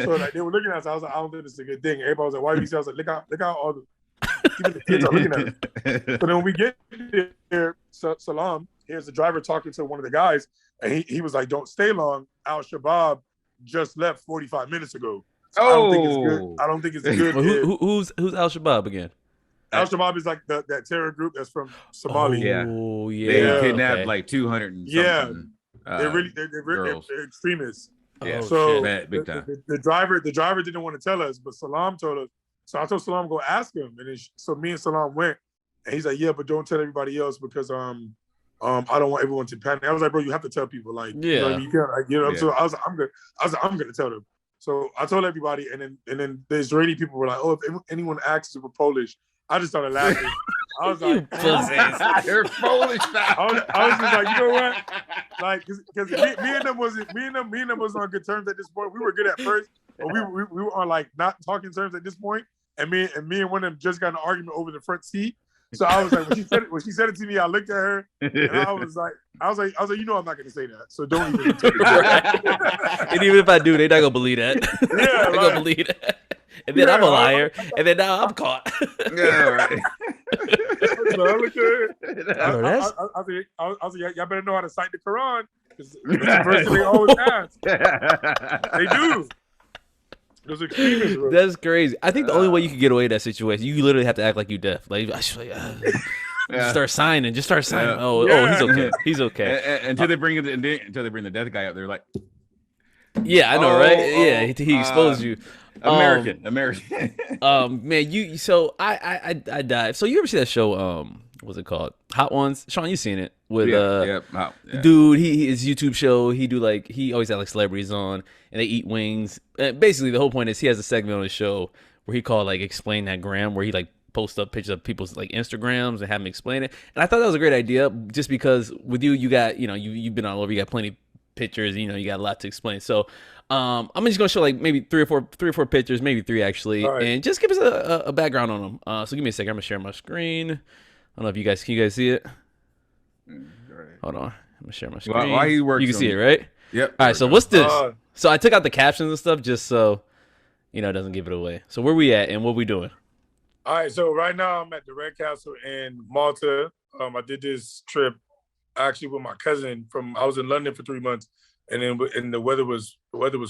So like they were looking at us. I was like, I don't think this is a good thing. Everybody was like, why do you see? I was like, look out all the kids are looking at us. So then when we get there, Salam, here's the driver talking to one of the guys, and he was like, don't stay long. Al-Shabaab just left 45 minutes ago. So I don't think it's good. I don't think it's good. Well, who's Al-Shabaab again? Al-Shabaab is like that terror group that's from Somalia. Oh, yeah. They kidnapped like 200 and something. They're extremists. Yeah. So big time. The driver didn't want to tell us, but Salam told us. So I told Salam go ask him, and then so me and Salam went, and he's like, yeah, but don't tell everybody else because I don't want everyone to panic. I was like, bro, you have to tell people, like, you know, you can't, like, you know. Yeah. So I was like, I'm gonna tell them. So I told everybody, and then the Israeli people were like, oh, if anyone asks if we're Polish, I just started laughing. I was like, they're Polish now. I was just like, you know what? Like, because me and them wasn't on good terms at this point. We were good at first, but we were on like not talking terms at this point. And me and one of them just got in an argument over the front seat. So I was like, when she said it to me, I looked at her and I was like, you know, I'm not gonna say that. So don't even. And even if I do, they're not gonna believe that. Yeah, they're gonna believe that. And then I'm a liar, and then now I'm caught. Yeah, right. So I looked at her. I was like, y'all better know how to cite the Quran, because that's the first thing they always ask. They do. Those extremists, bro. That's crazy. I think the only way you can get away with that situation, you literally have to act like you deaf. Like, start signing. Just start signing. Oh, he's okay. He's okay. Until they bring the death guy up, they're like, yeah, I know, right? Yeah, he exposed you. American. Man, so I died. So you ever see that show? What's it called? Hot Ones. Sean, you seen it with dude? His YouTube show. He always had like celebrities on, and they eat wings. Basically, the whole point is he has a segment on his show where he called like Explain That Gram, where he like post up pictures of people's like Instagrams and have them explain it. And I thought that was a great idea, just because with you got, you know, you've been all over. You got plenty of pictures. You know, you got a lot to explain. So I'm just gonna show like maybe three or four pictures, maybe 3 actually, right, and just give us a background on them. So give me a second. I'm gonna share my screen. I don't know if can you guys see it? Right. Hold on. I'm gonna share my screen. Why he works? You can see it, right? Yep. All right. So what's this? So I took out the captions and stuff just so it doesn't give it away. So where we at and what we doing? All right. So right now I'm at the Red Castle in Malta. I did this trip actually with my cousin I was in London for 3 months, and the weather was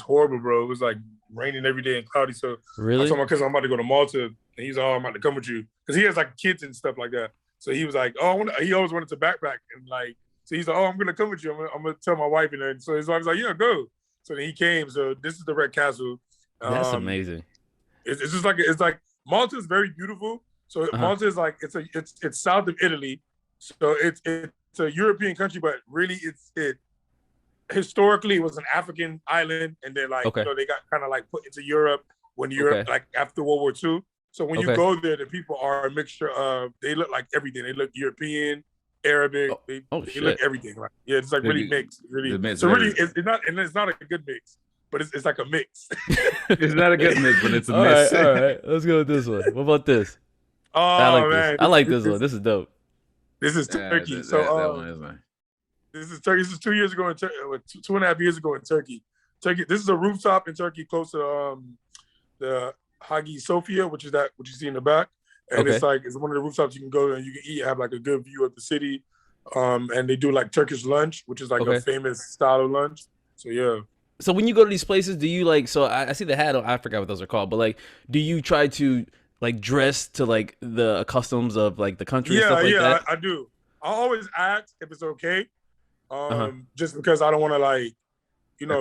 horrible, bro. It was like raining every day and cloudy. So really, I told my cousin I'm about to go to Malta, and he's like, oh, I'm about to come with you, because he has like kids and stuff like that. So he was like, oh, he always wanted to backpack, and like, so he's like, oh, I'm gonna come with you. I'm gonna tell my wife, and then so his wife's like, yeah, go. So then he came. So this is the Red Castle. That's amazing. It's just like Malta is very beautiful. So Malta is like it's south of Italy, so it's a European country, but really historically it was an African island, and then like they got kind of like put into Europe when Europe like after World War II. So when you go there, the people are a mixture of, they look like everything. They look European, Arabic. They look everything. Like it's like really mixed. Really, so really, it's not, and it's not a good mix, but it's like a mix. It's not a good mix, but it's a mix. All right, let's go with this one. What about this? Oh man, I like this one. This is dope. This is Turkey. So that one is nice. This is Turkey. This is 2 years ago in Turkey. 2.5 years ago in Turkey. This is a rooftop in Turkey close to the Hagia Sophia, which you see in the back, and it's one of the rooftops you can go and you can eat, have like a good view of the city, and they do like Turkish lunch, which is like a famous style of lunch. So yeah. So when you go to these places, do you like? So I see the hat. I forgot what those are called, but like, do you try to like dress to like the customs of like the country? Yeah, and stuff like that? I do. I always ask if it's okay, just because I don't want to like,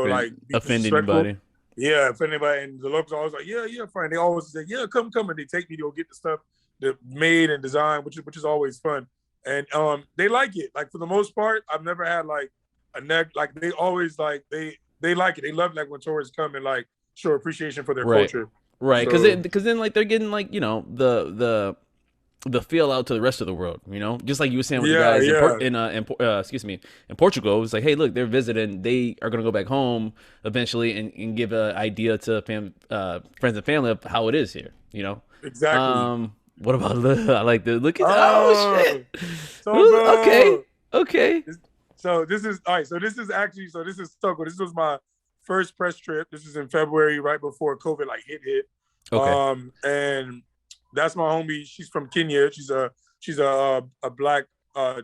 like offend anybody. Yeah, if anybody, and the locals are always like, yeah, fine. They always say, yeah, come, and they take me to go get the stuff that made and designed, which is always fun. And they like it. Like for the most part, I've never had like a neck. Like they always like they like it. They love like when tourists come and like show appreciation for their culture. Right, because then like they're getting like the feel out to the rest of the world, just like you were saying with the guys in Portugal. It's like, hey, look, they're visiting. They are gonna go back home eventually and give an idea to friends and family of how it is here. Exactly. What about I like the look at shit. So okay. So this is all right. So this is so good. This was my first press trip. This is in February, right before COVID like hit. Okay. And that's my homie. She's from Kenya. She's a black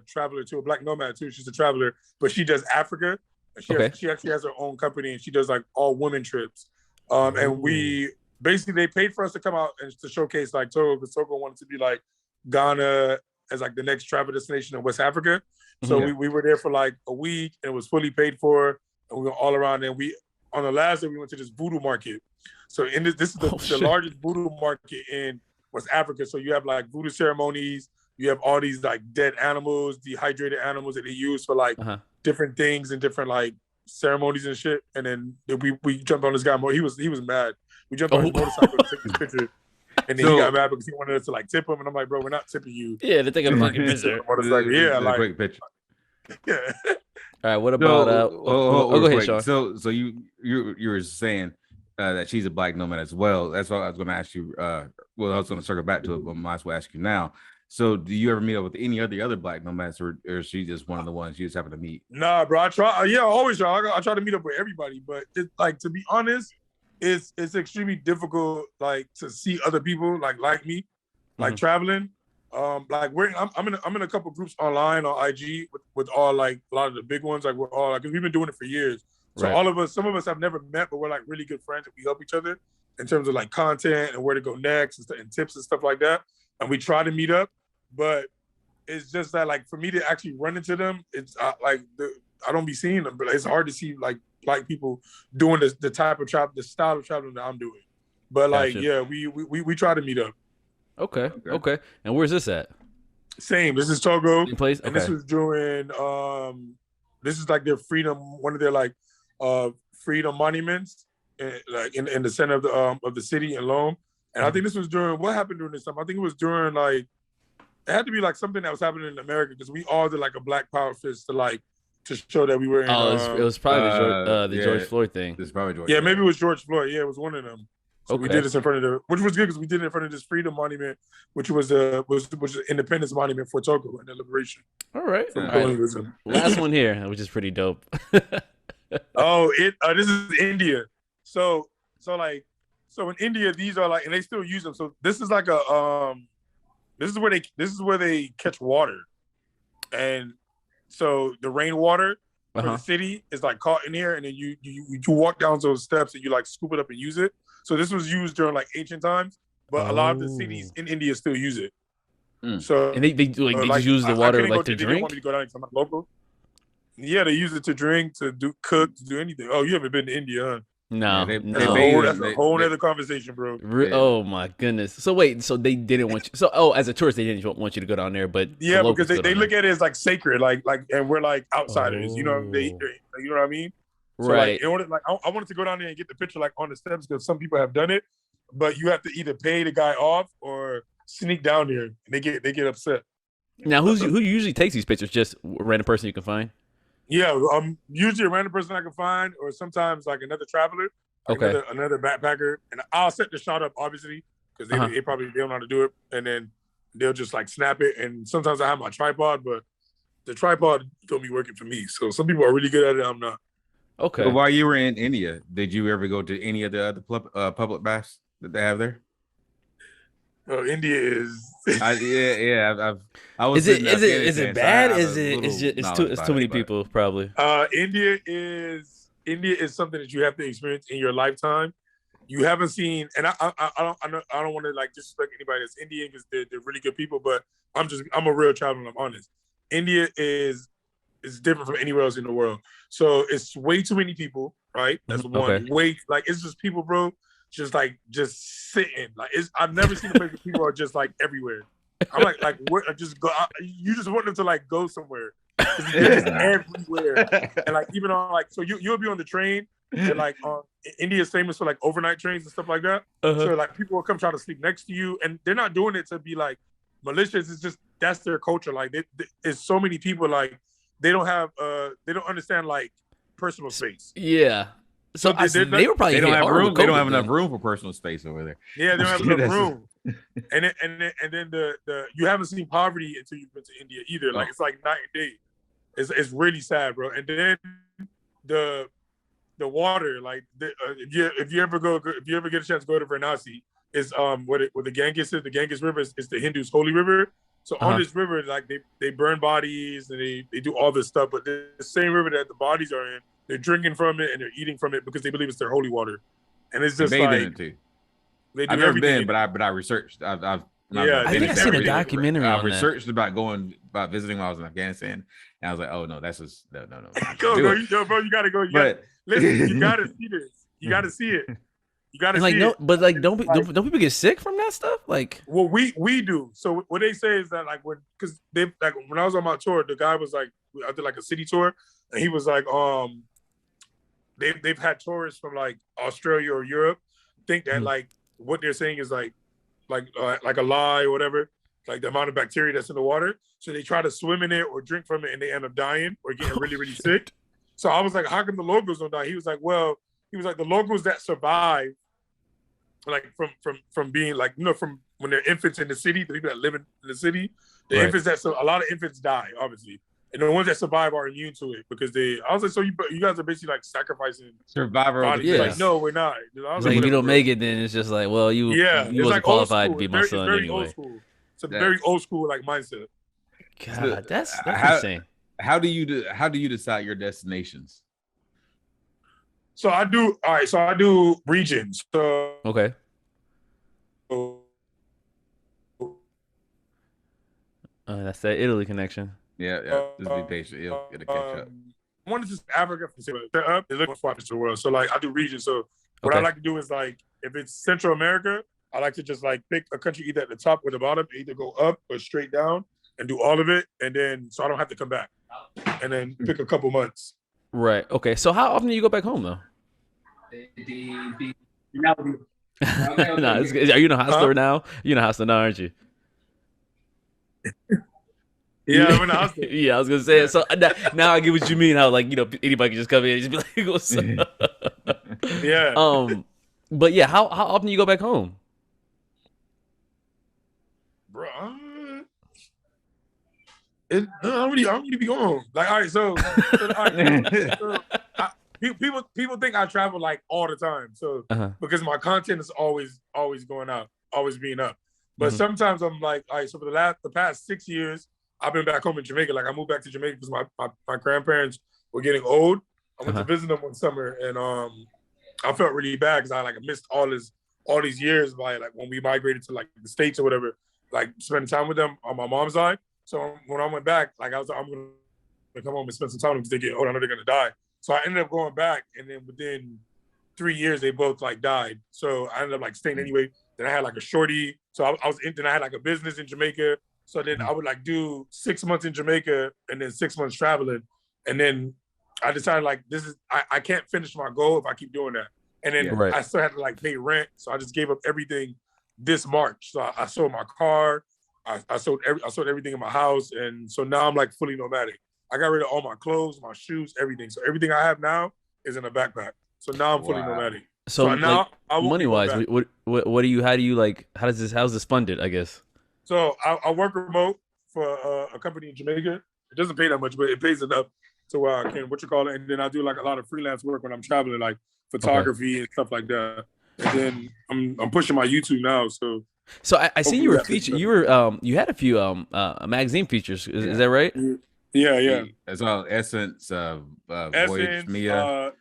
traveler too, a black nomad too. She's a traveler, but she does Africa. She actually has her own company, and she does like all women trips. And we basically, they paid for us to come out and to showcase like Togo, because Togo wanted to be like Ghana as like the next travel destination in West Africa. So we were there for like a week, and it was fully paid for, and we were all around. And on the last day we went to this voodoo market. So this is the largest voodoo market in West Africa. So you have like voodoo ceremonies. You have all these like dead animals, dehydrated animals that they use for like different things and different like ceremonies and shit. And then we jumped on this guy. He was mad. We jumped on his motorcycle to take this picture. And then he got mad because he wanted us to like tip him. And I'm like, bro, we're not tipping you. Yeah, they think I'm fucking visitor. Yeah, like quick picture. Yeah. All right. What about? Go ahead, Sean. So you were saying that she's a black nomad as well. That's what I was going to ask you. I was going to circle back to it, but I might as well ask you now. So, do you ever meet up with any of the other black nomads, or is she just one of the ones you just happen to meet? Nah, bro. I try. Yeah, I always try. I try to meet up with everybody, but like, to be honest, it's extremely difficult, like, to see other people like me, like traveling. Like I'm in a couple groups online on IG with all like a lot of the big ones. Like we're all like, 'cause we've been doing it for years. So some of us have never met, but we're like really good friends and we help each other in terms of like content and where to go next and tips and stuff like that. And we try to meet up, but it's just that like for me to actually run into them, it's I don't be seeing them, but it's hard to see like black people doing the type of travel, the style of traveling that I'm doing. But like, yeah, we try to meet up. Okay. And where's this at? Same. This is Togo. Same place? Okay. And this was during this is like their freedom, one of their like freedom monuments in the center of the city in Lome. And I think this was during, what happened during this time? I think it was during like, it had to be like something that was happening in America, because we all did like a Black Power fist to show that we were in. It was probably the George Floyd thing. It's probably George. Yeah, maybe it was George Floyd. Yeah, it was one of them. So we did this in front of which was good because we did it in front of this freedom monument, which was an independence monument for Togo and the liberation. All right. Last one here, which is pretty dope. This is India. So in India, these are like, and they still use them. So this is like this is where they catch water, and so the rainwater for the city is like caught in here, and then you walk down those steps and you like scoop it up and use it. So this was used during like ancient times, but a lot of the cities in India still use it. So and they just use the water like to drink. They didn't want me to go down because I'm not local. Yeah, they use it to drink, to cook, to do anything. Oh, you haven't been to India, huh? No, Yeah, That's a whole other conversation, bro. Oh my goodness. So wait, so they didn't want you. So as a tourist, they didn't want you to go down there, but yeah, because they look at it as like sacred, like, and we're like outsiders, you know what I mean? So right. like in order, like I wanted to go down there and get the picture like on the steps because some people have done it, but you have to either pay the guy off or sneak down there, and they get upset. Now, who usually takes these pictures? Just a random person you can find? Yeah, usually a random person I can find, or sometimes like another traveler, like another backpacker, and I'll set the shot up obviously because they probably don't know how to do it, and then they'll just like snap it. And sometimes I have my tripod, but the tripod don't be working for me. So some people are really good at it. I'm not. Okay. So while you were in India, did you ever go to any of the other public baths that they have there? India is. I was. Is it bad? It's too many people probably. India is something that you have to experience in your lifetime. You haven't seen, and I don't want to like disrespect anybody that's Indian because they're really good people, but I'm a real traveler and I'm honest. India is different from anywhere else in the world. So it's way too many people, right? That's one. Okay. Way like it's just people, bro. Just sitting. Like I've never seen a place where people are just like everywhere. I'm like where, just go. You just want them to like go somewhere. They're just everywhere. And like even on like so you'll be on the train and like India is famous for like overnight trains and stuff like that. So like people will come try to sleep next to you, and they're not doing it to be like malicious. It's just that's their culture. Like it's so many people like they don't understand like personal space. Yeah. So they were probably they don't have room. They don't have enough room for personal space over there. Yeah, they don't have enough room. And then the you haven't seen poverty until you've been to India either. Like it's like night and day. It's really sad, bro. And then the water, like if you ever get a chance to go to Varanasi, is what the Ganges is. The Ganges River is the Hindus' holy river. So on this river, like they burn bodies and they do all this stuff. But the same river that the bodies are in, they're drinking from it and they're eating from it because they believe it's their holy water. And it's just like in it too. I've never been, but I researched. I think I seen a documentary on that. I researched about visiting when I was in Afghanistan, and I was like, oh no, that's just no. Go, bro, you gotta go. Listen, you gotta see this. You gotta see it. You gotta see it. But like, don't people get sick from that stuff? Like, well, we do. So what they say is that like because they like when I was on my tour, the guy was like, I did like a city tour, and he was like, they've had tourists from like Australia or Europe think that like what they're saying is like a lie or whatever, like the amount of bacteria that's in the water. So they try to swim in it or drink from it and they end up dying or getting really, really sick. So I was like, how come the locals don't die? He was like, the locals that survive, like from being like, from when they're infants in the city, the people that live in the city, the infants a lot of infants die, obviously. And the ones that survive are immune to it because I was like, so you guys are basically like sacrificing survivor. Yeah. Like, no, we're not. It's like if you don't make it, then it's just like, well, you wasn't like qualified to be my son anyway. Old school. It's a very old school like mindset. God, that's insane. How do you decide your destinations? So I do. All right. So I do regions. So okay. That's that Italy connection. Yeah. Just be patient. It'll catch up. I wanted to just Africa set up and look for the world. So like I do regions. So what I like to do is like if it's Central America, I like to just like pick a country either at the top or the bottom, either go up or straight down and do all of it, and then so I don't have to come back, and then pick a couple months. Right. Okay. So how often do you go back home though? Are you in a hospital now? You're in a hospital now, aren't you? Yeah, I'm in a hospital. Yeah, I was gonna say it. So now I get what you mean. How like anybody can just come in and just be like, "What's up?" Yeah. But yeah, how often do you go back home? Bro, I don't really be going. Like, all right, so people think I travel like all the time. So because my content is always going out, always being up. But sometimes I'm like, all right, so for the past 6 years, I've been back home in Jamaica. Like I moved back to Jamaica because my grandparents were getting old. I went to visit them one summer, and I felt really bad because I like missed all these years by like when we migrated to like the States or whatever, like spending time with them on my mom's side. So when I went back, like I was like, I'm gonna come home and spend some time with them because they get old. I know they're gonna die. So I ended up going back, and then within 3 years, they both like died. So I ended up like staying anyway. Then I had like a shorty. So then I had like a business in Jamaica. So then I would like do 6 months in Jamaica and then 6 months traveling. And then I decided like I can't finish my goal if I keep doing that. And then I still had to like pay rent. So I just gave up everything this March. So I sold my car. I sold everything in my house. And so now I'm like fully nomadic. I got rid of all my clothes, my shoes, everything. So everything I have now is in a backpack. So now I'm fully nomadic. So now like, money wise, what do you, how's this funded, I guess? So I work remote for a company in Jamaica. It doesn't pay that much, but it pays enough to where I can, and then I do like a lot of freelance work when I'm traveling, like photography and stuff like that. And then I'm pushing my YouTube now. So I see you were featured. You had a few magazine features. Is that right? Yeah. As well, Essence, Voyage, Mia.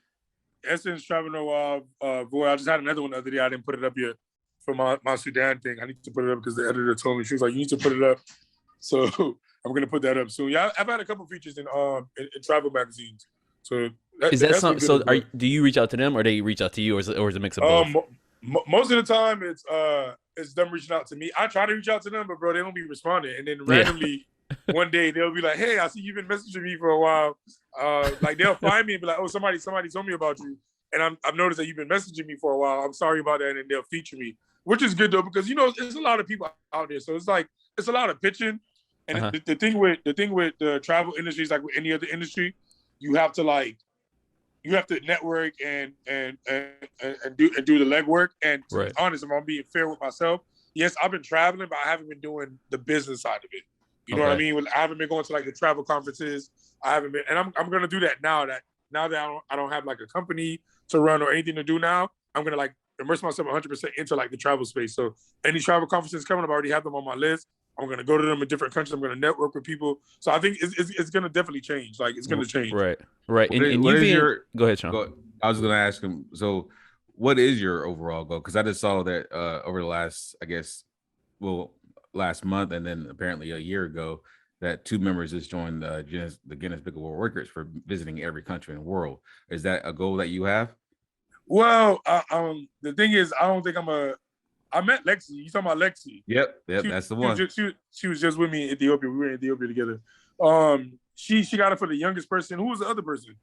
Essence, Travel Noir, Voyage. I just had another one the other day. I didn't put it up yet for my Sudan thing. I need to put it up because the editor told me. She was like, you need to put it up. So I'm going to put that up soon. Yeah, I've had a couple features in travel magazines. So is that something? So do you reach out to them, or they reach out to you, or is it a mix of both? Most of the time, it's them reaching out to me. I try to reach out to them, but bro, they don't be responding. And then randomly, one day they'll be like, "Hey, I see you've been messaging me for a while." Like they'll find me and be like, "Oh, somebody told me about you," and I've noticed that you've been messaging me for a while. I'm sorry about that, and then they'll feature me, which is good though because there's a lot of people out there, so it's a lot of pitching. And the thing with the travel industry is like with any other industry, you have to network and do the legwork. And to be honest, if I'm being fair with myself, yes, I've been traveling, but I haven't been doing the business side of it. You know what I mean? I haven't been going to like the travel conferences. I haven't been, and I'm gonna do that now that I don't have like a company to run or anything to do now. I'm gonna like immerse myself 100% into like the travel space. So any travel conferences coming up, I already have them on my list. I'm gonna go to them in different countries. I'm gonna network with people. So I think it's gonna definitely change. Like it's gonna change. Right. Go ahead, Sean. I was gonna ask him. So, what is your overall goal? Because I just saw that over the last, last month, and then apparently a year ago, that 2 members just joined the Guinness Book of World Records for visiting every country in the world. Is that a goal that you have? Well, the thing is, I don't think I met Lexi. You talking about Lexi? Yep, that's the one. She was just with me in Ethiopia. We were in Ethiopia together. She got it for the youngest person. Who was the other person?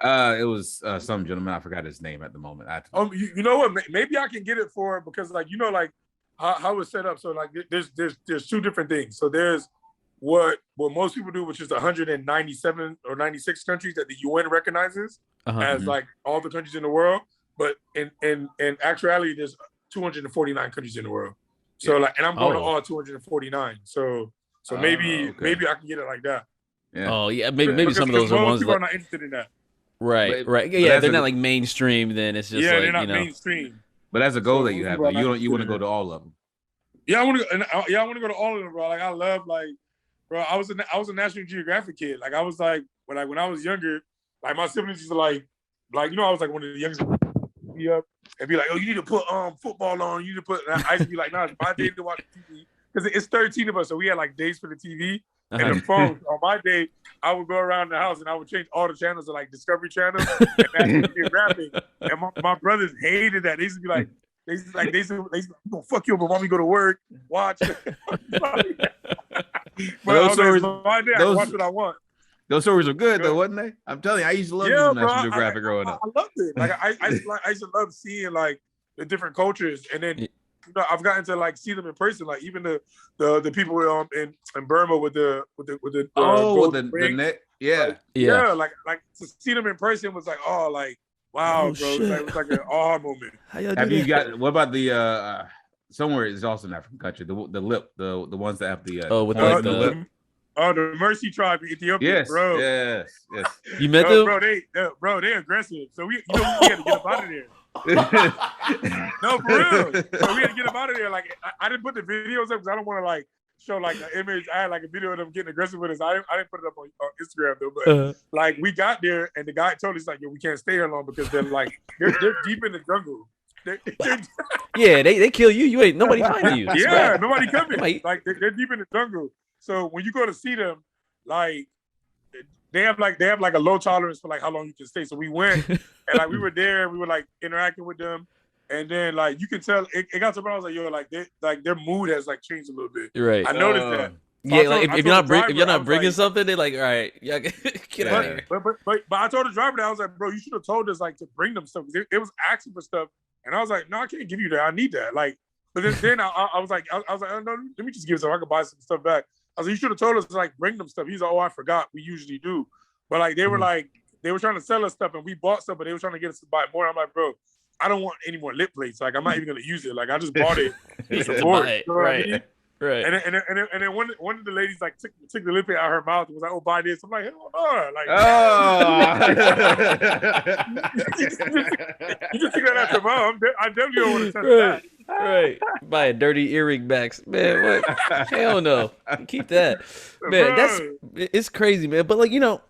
It was some gentleman. I forgot his name at the moment. You know what? Maybe I can get it for her because how it's set up. So like there's 2 different things. So there's what most people do, which is 197 or 96 countries that the UN recognizes as like all the countries in the world. But in actuality, there's 249 countries in the world. So and I'm going to all 249. So maybe I can get it like that. Yeah. Oh yeah, maybe some of those are ones people are not interested in that. Right. Yeah, they're not like mainstream. Then it's just they're not mainstream. But that's a goal that you have. Like, you want to go to all of them. Yeah, I want to go to all of them, bro. Like I love bro. I was a National Geographic kid. Like I was like when I was younger, like my siblings used to I was like one of the youngest. Up and be like, oh, you need to put football on. You need to put. And I used to be like, nah, it's my day to watch TV because it's 13 of us, so we had like days for the TV and the phone. On my day, I would go around the house and I would change all the channels to like Discovery Channel and National Geographic. And my brothers hated that. They used to be like, they used to gonna fuck you, but mommy go to work, watch. But my day, I watch what I want. Those stories were good though, wasn't they? I'm telling you, I used to love National Geographic growing up. I loved it. Like I used to love seeing like the different cultures, and then I've gotten to like see them in person. Like even the people in Burma with the net, like to see them in person was like wow, bro. It was like an awe moment. Have you got? What about the somewhere is also an African country? The lip, the ones that have the the lip. Oh, the Mercy tribe in Ethiopia, yes, bro. Yes. You met them? Bro, they aggressive. So we had to get them out of there. No, for real. So we had to get them out of there. Like I didn't put the videos up because I don't want to like show like an image. I had like a video of them getting aggressive with us. I didn't put it up on Instagram though. But like we got there and the guy told us like, yo, we can't stay here long because they're deep in the jungle. Yeah, they kill you. You ain't nobody finding you. Yeah, nobody coming. Like they're deep in the jungle. So when you go to see them, like they have like a low tolerance for like how long you can stay. So we went and like we were there, we were like interacting with them, and then like you can tell it got to where I was like, yo, like their mood has like changed a little bit. Right. I noticed that. So yeah, like if you're not bringing something, they like, all right, yeah, get out of here. But I told the driver that I was like, bro, you should have told us like to bring them stuff. It was asking for stuff, and I was like, no, I can't give you that. I need that. Like, but then I was like, oh, no, let me just give some. I could buy some stuff back. I was like, you should have told us to like bring them stuff. He's like, oh, I forgot. We usually do. But like they were like they were trying to sell us stuff and we bought stuff, but they were trying to get us to buy more. I'm like, bro, I don't want any more lip plates. Like I'm not even gonna use it. Like I just bought it. To support it. You know right. I mean? Right. And then one of the ladies like took the lip plate out of her mouth and was like, oh, buy this. I'm like, hell no. Like, you just took that out your mouth. I definitely don't want to touch that. Right. Buy a dirty earring backs. Man, what? Hell no. Keep that. Man, it's crazy, man. But like, you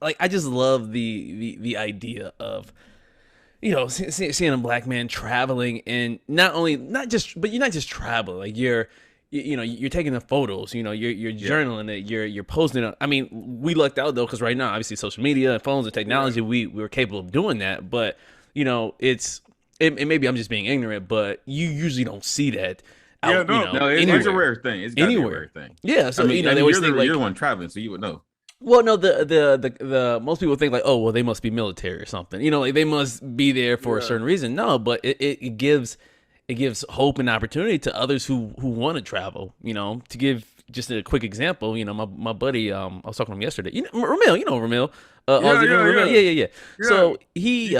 like I just love the idea of seeing a black man traveling, and but you're not just traveling. Like you're taking the photos. You're journaling it. You're posting it. I mean, we lucked out though, because right now, obviously, social media and phones and technology, we were capable of doing that. But and maybe I'm just being ignorant, but you usually don't see that. It's a rare thing. It's anywhere. A rare thing. Yeah, so they always think you're the one traveling, so you would know. Well, no, the most people think like, oh, well, they must be military or something. Like they must be there for a certain reason. No, but it gives hope and opportunity to others who want to travel. To give just a quick example, my buddy, I was talking to him yesterday. Ramil, Ramil, Auzzi, yeah. So he,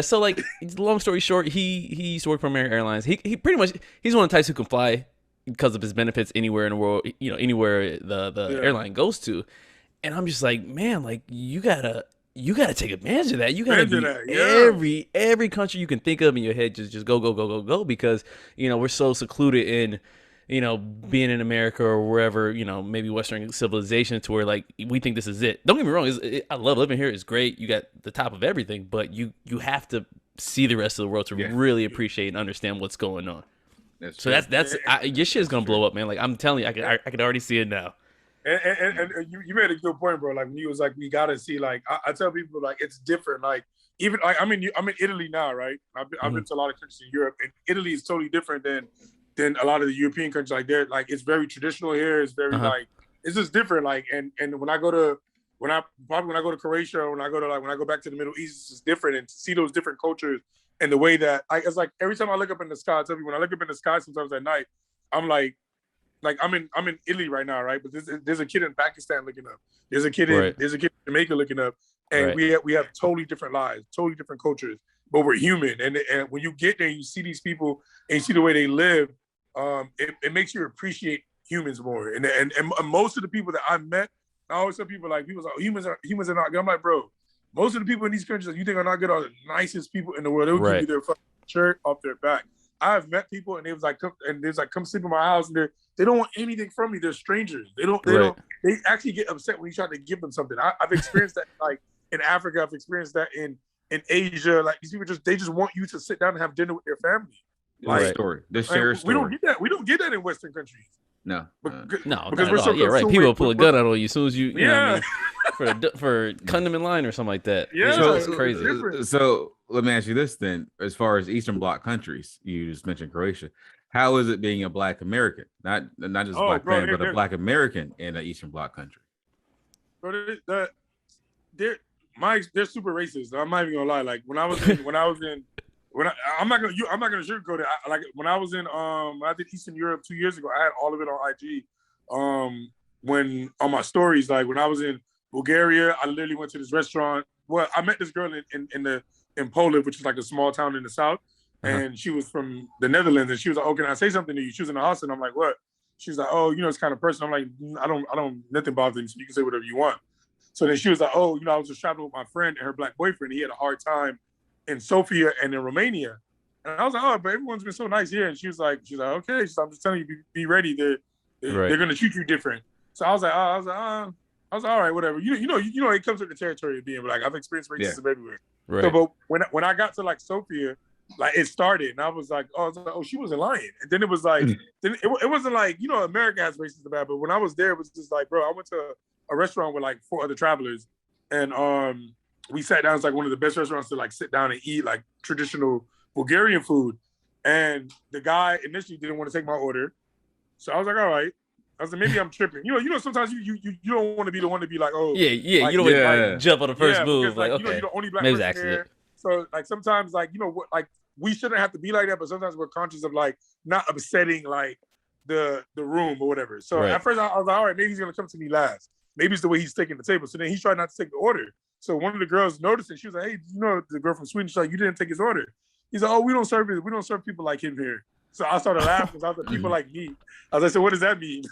So like, long story short, he used to work for American Airlines. He pretty much he's one of the types who can fly because of his benefits anywhere in the world, anywhere the airline goes to. And I'm just like, man, like you gotta take advantage of that. You gotta be every country you can think of in your head, just go, because we're so secluded in being in America or wherever, maybe Western civilization, to where like we think this is it. Don't get me wrong, I love living here. It's great. You got the top of everything, but you have to see the rest of the world to really appreciate and understand what's going on. That's your shit is gonna blow up, man. Like I'm telling you, I can already see it now. And you made a good point, bro. Like when you was like, we gotta see. Like I tell people, like it's different. Like even like I'm in Italy now, right? I've been to a lot of countries in Europe, and Italy is totally different than a lot of the European countries. Like they're like it's very traditional here. It's very like it's just different. Like and when I go to Croatia, or when I go back to the Middle East, it's just different. And to see those different cultures. And the way that it's like every time I look up in the sky, I tell you, when I look up in the sky sometimes at night, I'm like I'm in Italy right now, right? But there's a kid in Pakistan looking up. There's a kid in Jamaica looking up, and we have totally different lives, totally different cultures, but we're human. And when you get there, and you see these people and you see the way they live, it makes you appreciate humans more. And most of the people that I've met, I always tell people like humans are not good. I'm like, bro. Most of the people in these countries that you think are not good are the nicest people in the world. They'll give you their fucking shirt off their back. I've met people and they was like, come sleep in my house, and they don't want anything from me. They're strangers. They actually get upset when you try to give them something. I've experienced that like in Africa. I've experienced that in Asia. Like these people just want you to sit down and have dinner with their family. Like story. The share story. We don't get that. We don't get that in Western countries. No. Because we're so right. People pull a gun out on you as soon as you know what I mean? for cutting them in line or something like that. Yeah, so it's crazy. So let me ask you this then: as far as Eastern Bloc countries, you just mentioned Croatia. How is it being a Black American, not just Black man, but a Black American in an Eastern Bloc country? Bro, they're super racist. I'm not even gonna lie. Like I'm not gonna sugarcoat it. Like when I was in I did Eastern Europe 2 years ago, I had all of it on IG. When on my stories, like when I was in Bulgaria, I literally went to this restaurant. Well, I met this girl in Poland, which is like a small town in the south, and she was from the Netherlands, and she was like, "Oh, can I say something to you?" She was in the house, and I'm like, "What?" She's like, "Oh, this kind of person." I'm like, I don't, nothing bothers me, so you can say whatever you want. So then she was like, "Oh, I was just traveling with my friend and her Black boyfriend. He had a hard time in Sofia and in Romania." And I was like, "Oh, but everyone's been so nice here." And she was like, "Okay." She's like, "I'm just telling you, be ready. They're gonna treat you different." So I was like, all right, whatever. You know, it comes with the territory of being Black. I've experienced racism everywhere. Right. So, but when I got to like Sofia, like it started, and I was like, oh, she wasn't lying. And then it was like, then it wasn't like, you know, America has racism bad, but when I was there, it was just like, bro, I went to a restaurant with like 4 other travelers, and we sat down. It's like one of the best restaurants to like sit down and eat like traditional Bulgarian food. And the guy initially didn't want to take my order, so I was like, all right. I was like, maybe I'm tripping. You know. Sometimes you don't want to be the one to be like, oh, yeah. Like, you don't like jump on the first move. Because, like, okay, you know, you're the only black maybe person there. So like sometimes like, you know what, like we shouldn't have to be like that, but sometimes we're conscious of like not upsetting like the room or whatever. So at first I was like, all right, maybe he's gonna come to me last. Maybe it's the way he's taking the table. So then he tried not to take the order. So one of the girls noticed it. She was like, hey, you know, the girl from Sweden, she's like, you didn't take his order. He's like, oh, we don't serve people like him here. So I started laughing because I was like, people like me. I was like, so what does that mean?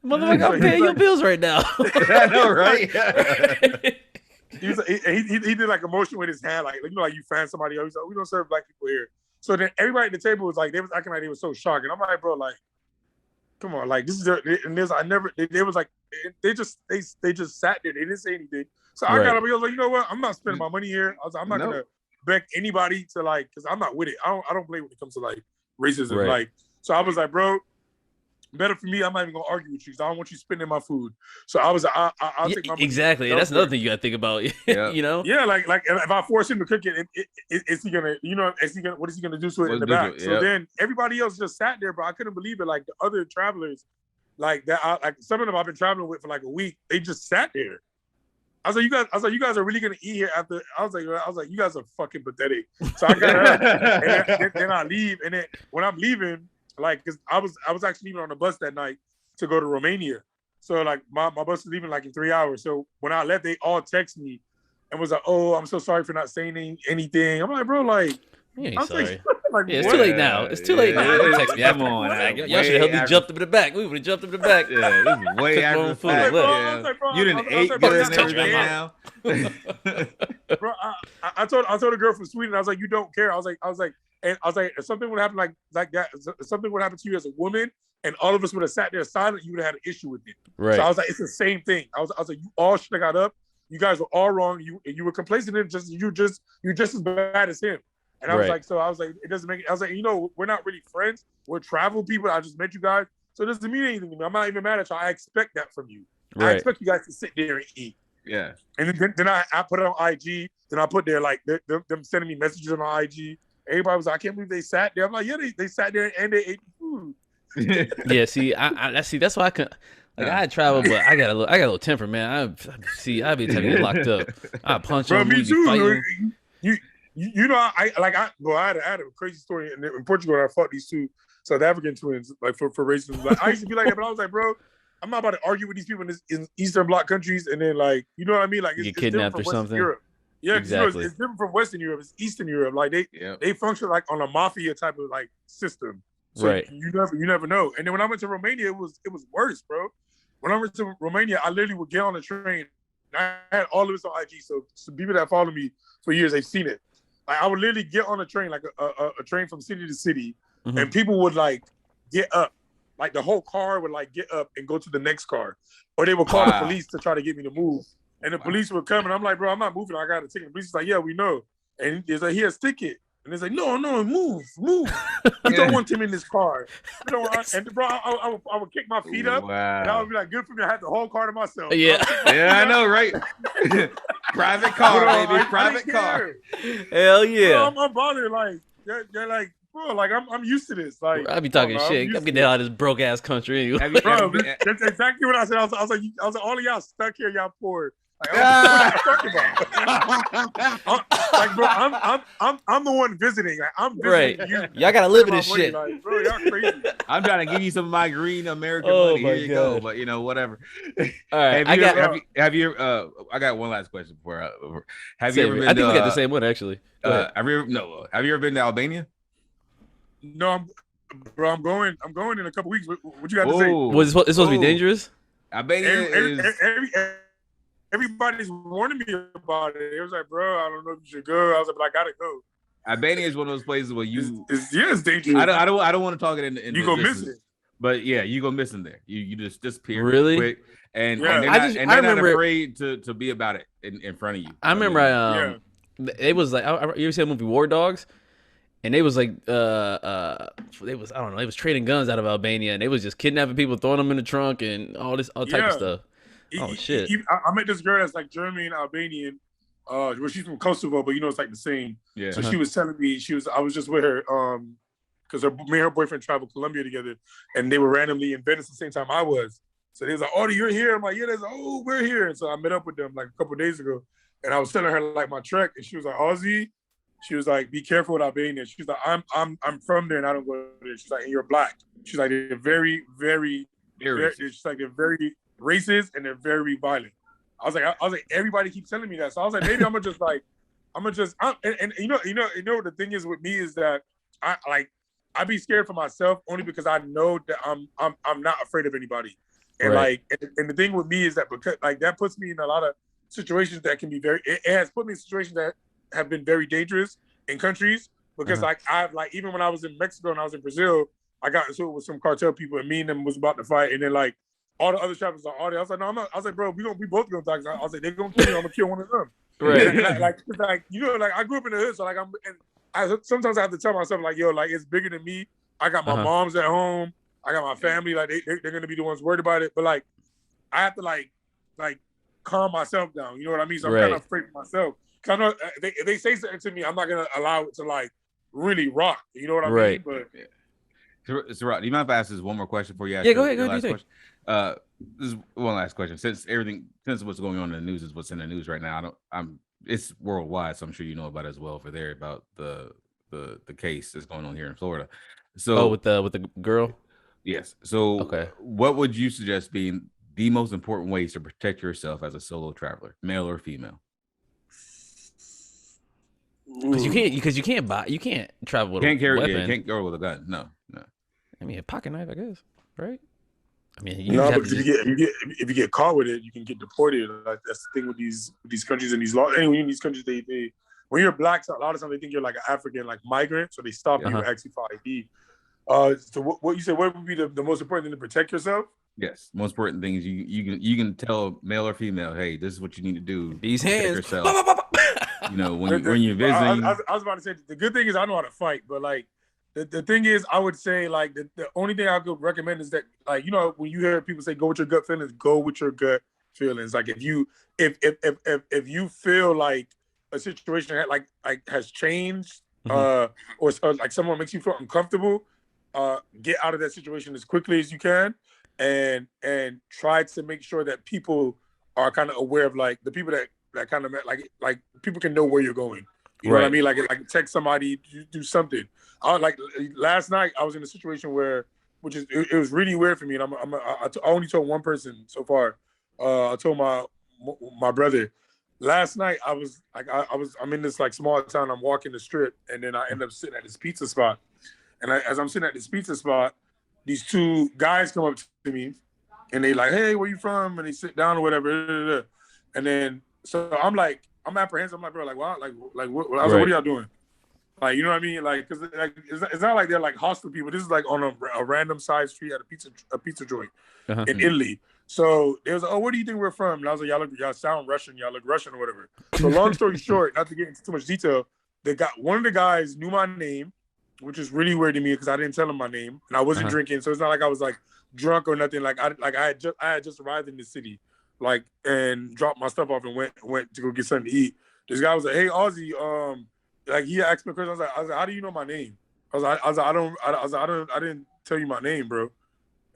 Motherfucker, I'm paying your bills right now. I know, right? He did like a motion with his hand, like, you know, like you find somebody else. He's like, we don't serve black people here. So then everybody at the table was like, they was acting like they were so shocked. And I'm like, bro, like, come on, like this is and there's they was like they just sat there. They didn't say anything. So I got up. I was like, you know what? I'm not spending my money here. I was like, I'm not gonna beg anybody to like, because I'm not with it. I don't play when it comes to like racism. Like, so I was like, bro, better for me. I'm not even gonna argue with you because I don't want you spending my food. So I was like, I'll take my money. Exactly. That's another thing you gotta think about. You know? Yeah, like if I force him to cook it, is he gonna, you know, what is he gonna do to it in the back? So then everybody else just sat there, bro. I couldn't believe it. Like the other travelers, like that, like some of them I've been traveling with for like a week, they just sat there. I was like, you guys are really gonna eat here after? I was like, you guys are fucking pathetic. So I got up, and then I leave, and then when I'm leaving, like, cause I was actually leaving on the bus that night to go to Romania. So like my bus is leaving like in 3 hours. So when I left, they all text me and was like, "Oh, I'm so sorry for not saying anything." I'm like, bro, like, you ain't sorry. Like, it's too late now. It's too late now. Don't text me. Come on, y'all should have helped me jump up in the back. We would have jumped up in the back. Yeah, this is way after the fact. You didn't ate good now. Bro, I told a girl from Sweden, I was like, you don't care. I was like, if something would happen like that, if something would happen to you as a woman, and all of us would have sat there silent, you would have had an issue with it. Right. So I was like, it's the same thing. I was like, you all should have got up. You guys were all wrong. You were complacent in you're just as bad as him. And I was like, it doesn't make it. I was like, you know, we're not really friends. We're travel people. I just met you guys. So it doesn't mean anything to me. I'm not even mad at you. I expect that from you. Right. I expect you guys to sit there and eat. Yeah. And then I put it on IG. Then I put there like them sending me messages on IG. Everybody was like, I can't believe they sat there. I'm like, yeah, they sat there and they ate food. Yeah, see, I see. That's why I can. Like I travel, but I got a little temper, man. I'd be telling you locked up. I punch bro, on me too. You know, I had a crazy story in Portugal. I fought these 2 South African twins, like for racism. Like I used to be like that, but I was like, bro, I'm not about to argue with these people in Eastern Bloc countries, and then like, you know what I mean? Like, it's kidnapped or something. Europe. Yeah, exactly. It's different from Western Europe. It's Eastern Europe. Like they function like on a mafia type of like system. So right. You never know. And then when I went to Romania, it was worse, bro. When I went to Romania, I literally would get on a train. I had all of this on IG, so people that follow me for years, they've seen it. Like I would literally get on a train, like a train from city to city, and people would like get up. Like the whole car would like get up and go to the next car, or they would call the police to try to get me to move. And the police would come, and I'm like, bro, I'm not moving. I got a ticket. The police is like, yeah, we know. And he's like, here's a ticket. And it's like, no, move. We don't want him in this car. And bro, I would kick my feet up, and I would be like, good for me. I had the whole car to myself. Yeah, I know, right? Private car, baby, private car. Hell yeah. Bro, I'm bothered. Like they're like, bro, like I'm used to this. Like I be talking shit. I'm getting out of this broke ass country anyway. Bro, that's exactly what I said. I was like, all of y'all stuck here, y'all poor. Like, what are you talking about? Like, bro, I'm the one visiting. Like, I'm visiting you. Y'all gotta live in this shit. Like, bro, y'all crazy. I'm trying to give you some of my green American money. Here you go. But you know, whatever. All right. I got one last question before. Have you ever been? I think we got the same one actually. Have you ever been to Albania? No, I'm going in a couple weeks. What you got to say? Was it's supposed to be dangerous? Albania is. Everybody's warning me about it. It was like, bro, I don't know if you should go. I was like, but I gotta go. Albania is one of those places where it's dangerous. I don't want to talk it in you go missing. But yeah, you go missing there. You just disappear really quick, and yeah. they're not afraid to be about it in front of you. I remember it was like, you ever see the movie War Dogs? and they was like they was, I don't know, they was trading guns out of Albania, and they was just kidnapping people, throwing them in the trunk, and all type of stuff. Shit! I met this girl that's like German and Albanian. Well, she's from Kosovo, but it's like the same. Yeah. So she was telling me I was just with her because me and her boyfriend traveled Colombia together, and they were randomly in Venice at the same time I was. So they was like, "Oh, you're here?" I'm like, "Yeah." They was like, "Oh, we're here." And so I met up with them like a couple of days ago, and I was telling her like my trek, and she was like, "Auzzi," she was like, "Be careful with Albania." She's like, "I'm from there, and I don't go there." She's like, "And you're black." She's like, "They're very, very, she's like they're very racist and they're very violent." I was like, everybody keeps telling me that. So I was like, maybe and you know what the thing is with me is that I be scared for myself only because I know that I'm not afraid of anybody. And right. and the thing with me is that because like that puts me in a lot of situations that can be it has put me in situations that have been very dangerous in countries because like I've like even when I was in Mexico and I was in Brazil, I got into it with some cartel people and me and them was about to fight, and then like all the other travelers are audio. I was like, no, I'm not. I was like, bro, we both gonna die. I was like, they're gonna kill me. I'm gonna kill one of them. Right. And like I grew up in the hood, so like sometimes I have to tell myself like, yo, like it's bigger than me. I got my moms at home. I got my family. Like they're gonna be the ones worried about it. But like I have to like calm myself down. You know what I mean? So I'm kind of afraid of myself. Cause I know if they say something to me, I'm not gonna allow it to like really rock. You know what I mean? But Serak, do you mind if I ask this one more question for you? Yeah, go ahead. This is one last question. Since what's going on in the news is what's in the news right now, it's worldwide, so I'm sure you know about it as well over there about the case that's going on here in Florida. So with the girl. Yes. So okay, what would you suggest being the most important ways to protect yourself as a solo traveler, male or female? Because you can't travel with a weapon. Yeah, you can't go with a gun. No. I mean, a pocket knife, I guess, right? I mean, but if you get caught with it, you can get deported. Like that's the thing with these countries and these laws. Anyway, in these countries, they when you're black, a lot of times they think you're like an African, like migrant, so they stop you and ask you for ID. So what you said? What would be the most important thing to protect yourself? Yes, most important thing is you can tell male or female, hey, this is what you need to do. These hands, yourself. when you're visiting. I was about to say the good thing is I know how to fight, but like the thing is, I would say like the only thing I could recommend is that like when you hear people say go with your gut feelings, go with your gut feelings. Like if you feel like a situation like has changed or like someone makes you feel uncomfortable, get out of that situation as quickly as you can and try to make sure that people are kind of aware of like the people that kind of like people can know where you're going. You know what I mean? Like text somebody, do something. Like last night, I was in a situation where, it was really weird for me, and I only told one person so far. I told my brother. Last night, I'm in this like small town. I'm walking the strip, and then I end up sitting at this pizza spot. And as I'm sitting at this pizza spot, these two guys come up to me, and they like, "Hey, where you from?" And they sit down or whatever. And then so I'm apprehensive. I'm like, bro, like what? Like what? I was like, what are y'all doing? Like, you know what I mean? Like, cause like it's not like they're like hostile people. This is like on a random side street at a pizza joint in Italy. So they was like, oh, where do you think we're from? And I was like, y'all sound Russian. Y'all look Russian or whatever. So long story short, not to get into too much detail, one of the guys knew my name, which is really weird to me because I didn't tell him my name and I wasn't drinking. So it's not like I was like drunk or nothing. Like I had just arrived in the city, like, and dropped my stuff off and went to go get something to eat. This guy was like, hey, Auzzi, like he asked me a question. I was like, how do you know my name? I was like, I didn't tell you my name, bro.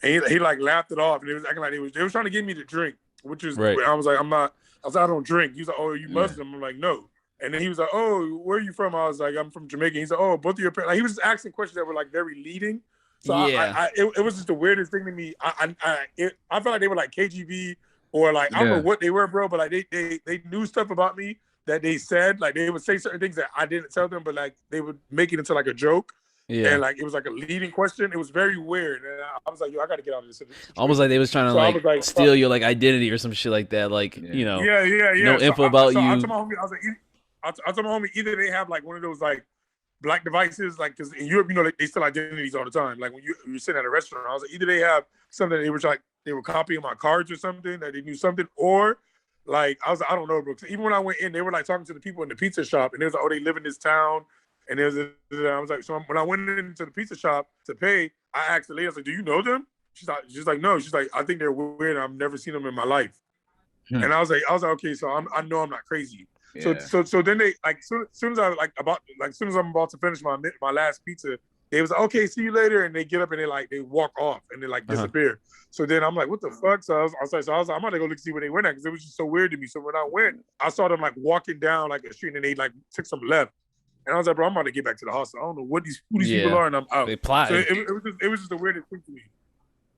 And he like laughed it off, and they was acting like they was trying to get me to drink, which is right. I was like, I'm not. I was like, I don't drink. He was like, oh, you Muslim? I'm like, no. And then he was like, oh, where are you from? I was like, I'm from Jamaica. He's like, oh, both of your parents. Like he was just asking questions that were like very leading. So it was just the weirdest thing to me. I felt like they were like KGB or like I don't know what they were, bro, but like they knew stuff about me that they said. Like they would say certain things that I didn't tell them, but like they would make it into like a joke. Yeah. And like it was like a leading question. It was very weird. And I was like, yo, I gotta get out of this. Almost like they was trying to like steal your like identity or some shit like that. Like, you know, no info about you. I told my homie, I was like, I told my homie either they have like one of those like black devices, like because in Europe, you know, they steal identities all the time. Like when you're sitting at a restaurant, I was like, either they have something they were copying my cards or something, that they knew something, or like I was like, I don't know, bro. Even when I went in, they were like talking to the people in the pizza shop, and they was like, oh, they live in this town. And I was like, so when I went into the pizza shop to pay, I asked the lady, I was like, do you know them? She's like, no. She's like, I think they're weird. I've never seen them in my life. And I was like, okay, so I know I'm not crazy. Yeah. So then they like, soon as I'm about to finish my last pizza, they was like, okay, see you later. And they get up and they walk off and they like disappear. So then I'm like, what the fuck? So I was like, I'm about to go see where they went at because it was just so weird to me. So when I went, I saw them like walking down like a street and they like took some left. And I was like, bro, I'm about to get back to the hostel. I don't know who these people are, and I'm out. They plotted. So it was just the weirdest thing to me.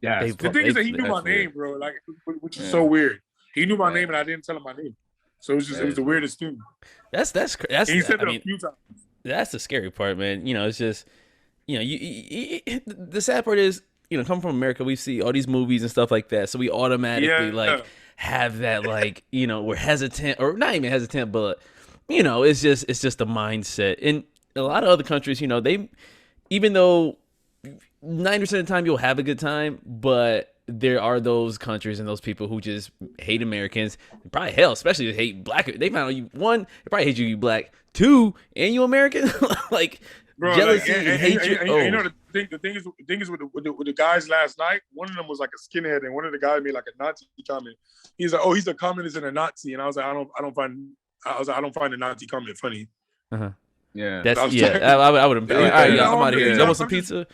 Yeah. The thing is that he knew my name, bro. Like, which is so weird. He knew my name and I didn't tell him my name. So it was the weirdest thing. That's and he said it a few times. That's the scary part, man. You know, it's just, you know, the sad part is, you know, coming from America, we see all these movies and stuff like that, so we automatically like have that, like, you know, we're hesitant, or not even hesitant, but you know, it's just a mindset. In a lot of other countries, you know, even though 90% of the time you'll have a good time, but there are those countries and those people who just hate Americans. Probably hell, especially hate black. They find out you, one, they probably hate you black. Two, and you American. Like, bro, jealousy, like, and hatred. You know, the thing is with the guys last night. One of them was like a skinhead, and one of the guys made like a Nazi comment. He's like, "Oh, he's a communist and a Nazi," and I was like, I don't find the Nazi comment funny. Yeah, that's I would have. All right, I'm out of here. You want some pizza?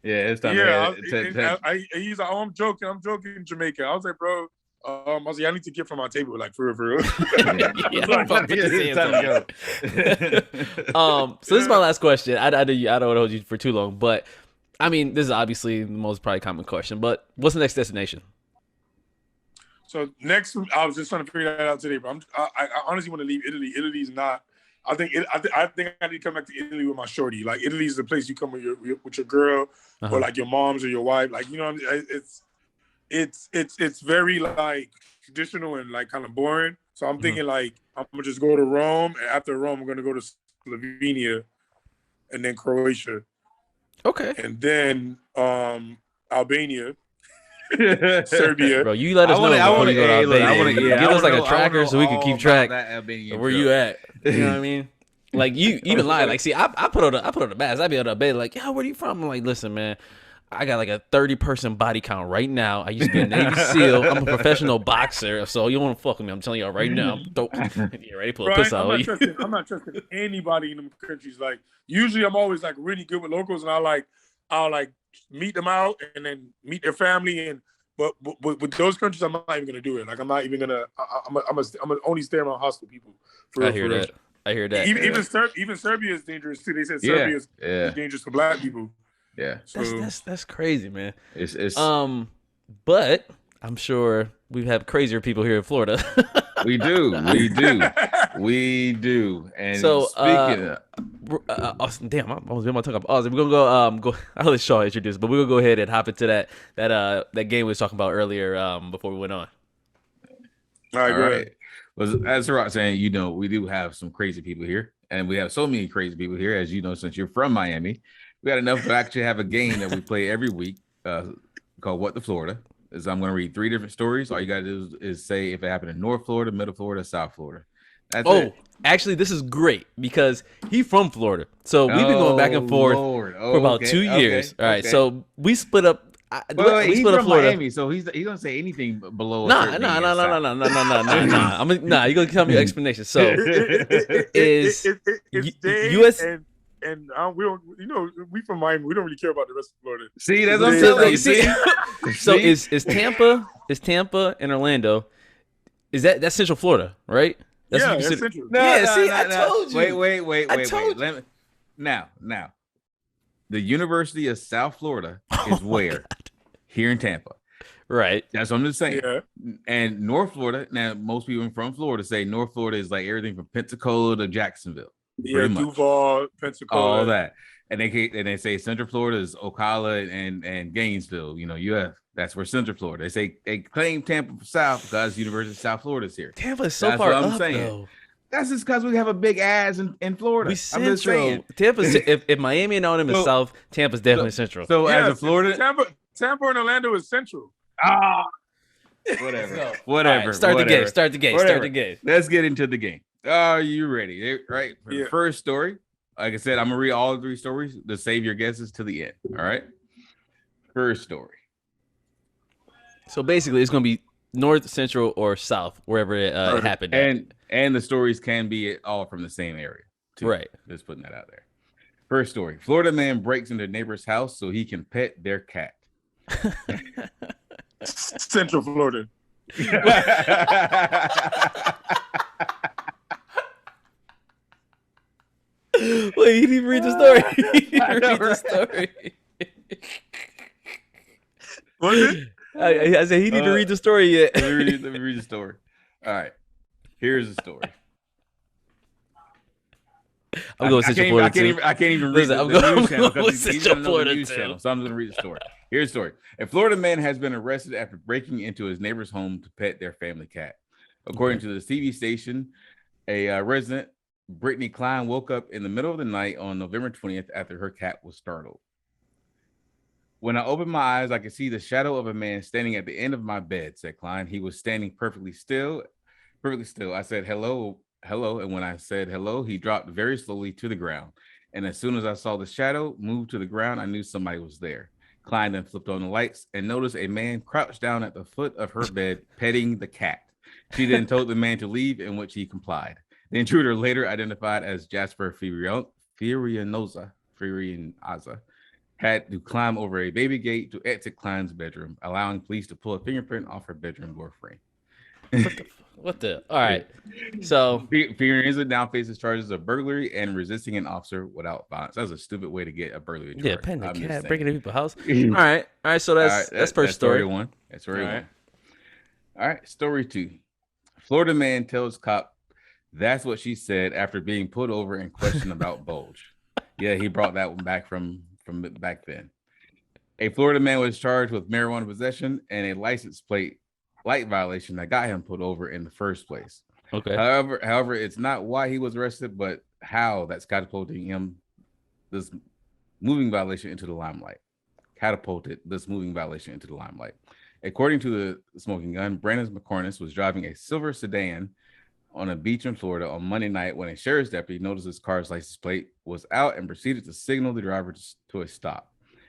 Yeah, it's time. He's like, "Oh, I'm joking, Jamaica." I was like, "Bro." I was like, I need to get from my table, like for real. So this is my last question. I don't want to hold you for too long, but I mean, this is obviously the most probably common question. But what's the next destination? So next, I was just trying to figure that out today, but I honestly want to leave Italy. Italy's not. I think I need to come back to Italy with my shorty. Like, Italy is the place you come with your girl, or like your mom's or your wife. Like, you know, it's very like traditional and like kind of boring. So I'm thinking like I'm gonna just go to Rome, and after Rome, I'm gonna go to Slovenia, and then Croatia. Okay. And then Albania, Serbia. Bro, you let us know before you go to Albania. Give us like a tracker so we can keep track of where you at. You know what I mean? Like, you even lie. Like, see, I put on the mask. I be on the bed like, yo, where are you from? I'm like, listen, man, I got like a 30-person body count right now. I used to be a Navy SEAL. I'm a professional boxer, so you don't want to fuck with me. I'm telling y'all right now. Don't get ready to pull a piss out. I'm not trusting anybody in them countries. Like, usually I'm always like really good with locals, and I'll meet them out and then meet their family. But with those countries, I'm not even gonna do it. Like, I'm not even gonna. I'm gonna only stay around hostile people. I hear that. Even Serbia is dangerous too. They said Serbia is dangerous for black people. Yeah, so, that's crazy, man. It's but I'm sure we have crazier people here in Florida. we do. And so, speaking damn, I was going to talk about Auzzi. We're gonna go. I'll let Shaw introduce, but we're gonna go ahead and hop into that game we was talking about earlier before we went on. All right. Well, as Serak saying, you know, we do have some crazy people here, and we have so many crazy people here, as you know, since you're from Miami. We got enough to actually have a game that we play every week called What the Florida. Is I'm going to read 3 different stories. All you got to do is say if it happened in North Florida, Middle Florida, South Florida. That's it. Actually, this is great because he's from Florida. So we've been going back and forth for about 2 years. All right, so we split up. He's from Miami, so he's going to say anything below. No. You're going to tell me your explanation. So it's U.S. And we don't, you know, we from Miami. We don't really care about the rest of Florida. See, that's what I'm saying. You see? So is Tampa and Orlando? Is that's Central Florida, right? That's Central. I told you. Wait. Now, the University of South Florida is where? Here in Tampa. Right. That's what I'm just saying. Yeah. And North Florida. Now, most people from Florida say North Florida is like everything from Pensacola to Jacksonville. Yeah, Duval, Pensacola, all that, and they say Central Florida is Ocala and Gainesville. You know, that's where Central Florida. They claim Tampa for South because University of South Florida is here. Tampa is so far up, though. That's just because we have a big ass in Florida. We Central. Tampa's if Miami and all them is South, Tampa's definitely Central. So as a Florida, Tampa and Orlando is Central. Whatever. Right, start the game. Let's get into the game. Are you ready? Right. For the first story, like I said, I'm gonna read all 3 stories to save your guesses to the end. All right. First story. So basically, it's gonna be north, central, or south, wherever it happened. And the stories can be all from the same area, too. Right. Just putting that out there. First story: Florida man breaks into neighbor's house so he can pet their cat. Central Florida. Wait, he didn't read the story. He didn't read the story. What is it? I said he didn't read the story yet. Let me read the story. All right, here's the story. I'm going Central Florida. I can't even read the news channel because he's going to know the news channel. So I'm going to read the story. Here's the story. A Florida man has been arrested after breaking into his neighbor's home to pet their family cat. According to the TV station, a resident, Brittany Klein, woke up in the middle of the night on November 20th after her cat was startled. When I opened my eyes, I could see the shadow of a man standing at the end of my bed, said Klein. He was standing perfectly still. I said, hello. And when I said hello, he dropped very slowly to the ground. And as soon as I saw the shadow move to the ground, I knew somebody was there. Klein then flipped on the lights and noticed a man crouched down at the foot of her bed, petting the cat. She then told the man to leave, in which he complied. The intruder, later identified as Jasper Furionoza, had to climb over a baby gate to exit Klein's bedroom, allowing police to pull a fingerprint off her bedroom door frame. What the? All right. So Furionoza now faces charges of burglary and resisting an officer without violence. That's a stupid way to get a burglary charge. Yeah, petting the cat, breaking into people's house. All right. So that's first story. One. That's story one. All right. Story 2. Florida man tells cop that's what she said after being pulled over and questioned about bulge. Yeah, he brought that one back from back then. A Florida man was charged with marijuana possession and a license plate light violation that got him pulled over in the first place. Okay. However, it's not why he was arrested, but how that's catapulting him this moving violation into the limelight. According to the smoking gun, Brandon McCornis was driving a silver sedan on a beach in Florida on Monday night when a sheriff's deputy noticed his car's license plate was out and proceeded to signal the driver to a stop.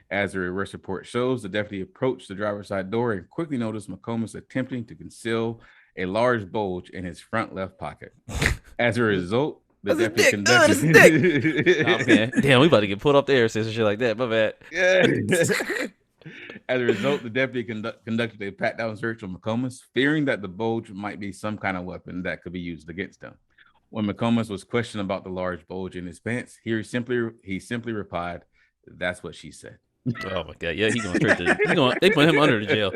As the arrest report shows, the deputy approached the driver's side door and quickly noticed McComas attempting to conceal a large bulge in his front left pocket. As a result, the deputy conducted... Oh, man. Damn, we about to get pulled up the air and shit like that. My bad. Yeah. As a result, the deputy conducted a pat-down search on McComas, fearing that the bulge might be some kind of weapon that could be used against him. When McComas was questioned about the large bulge in his pants, he simply replied, "That's what she said." Oh my god! Yeah, he's going straight to. They put him under the jail.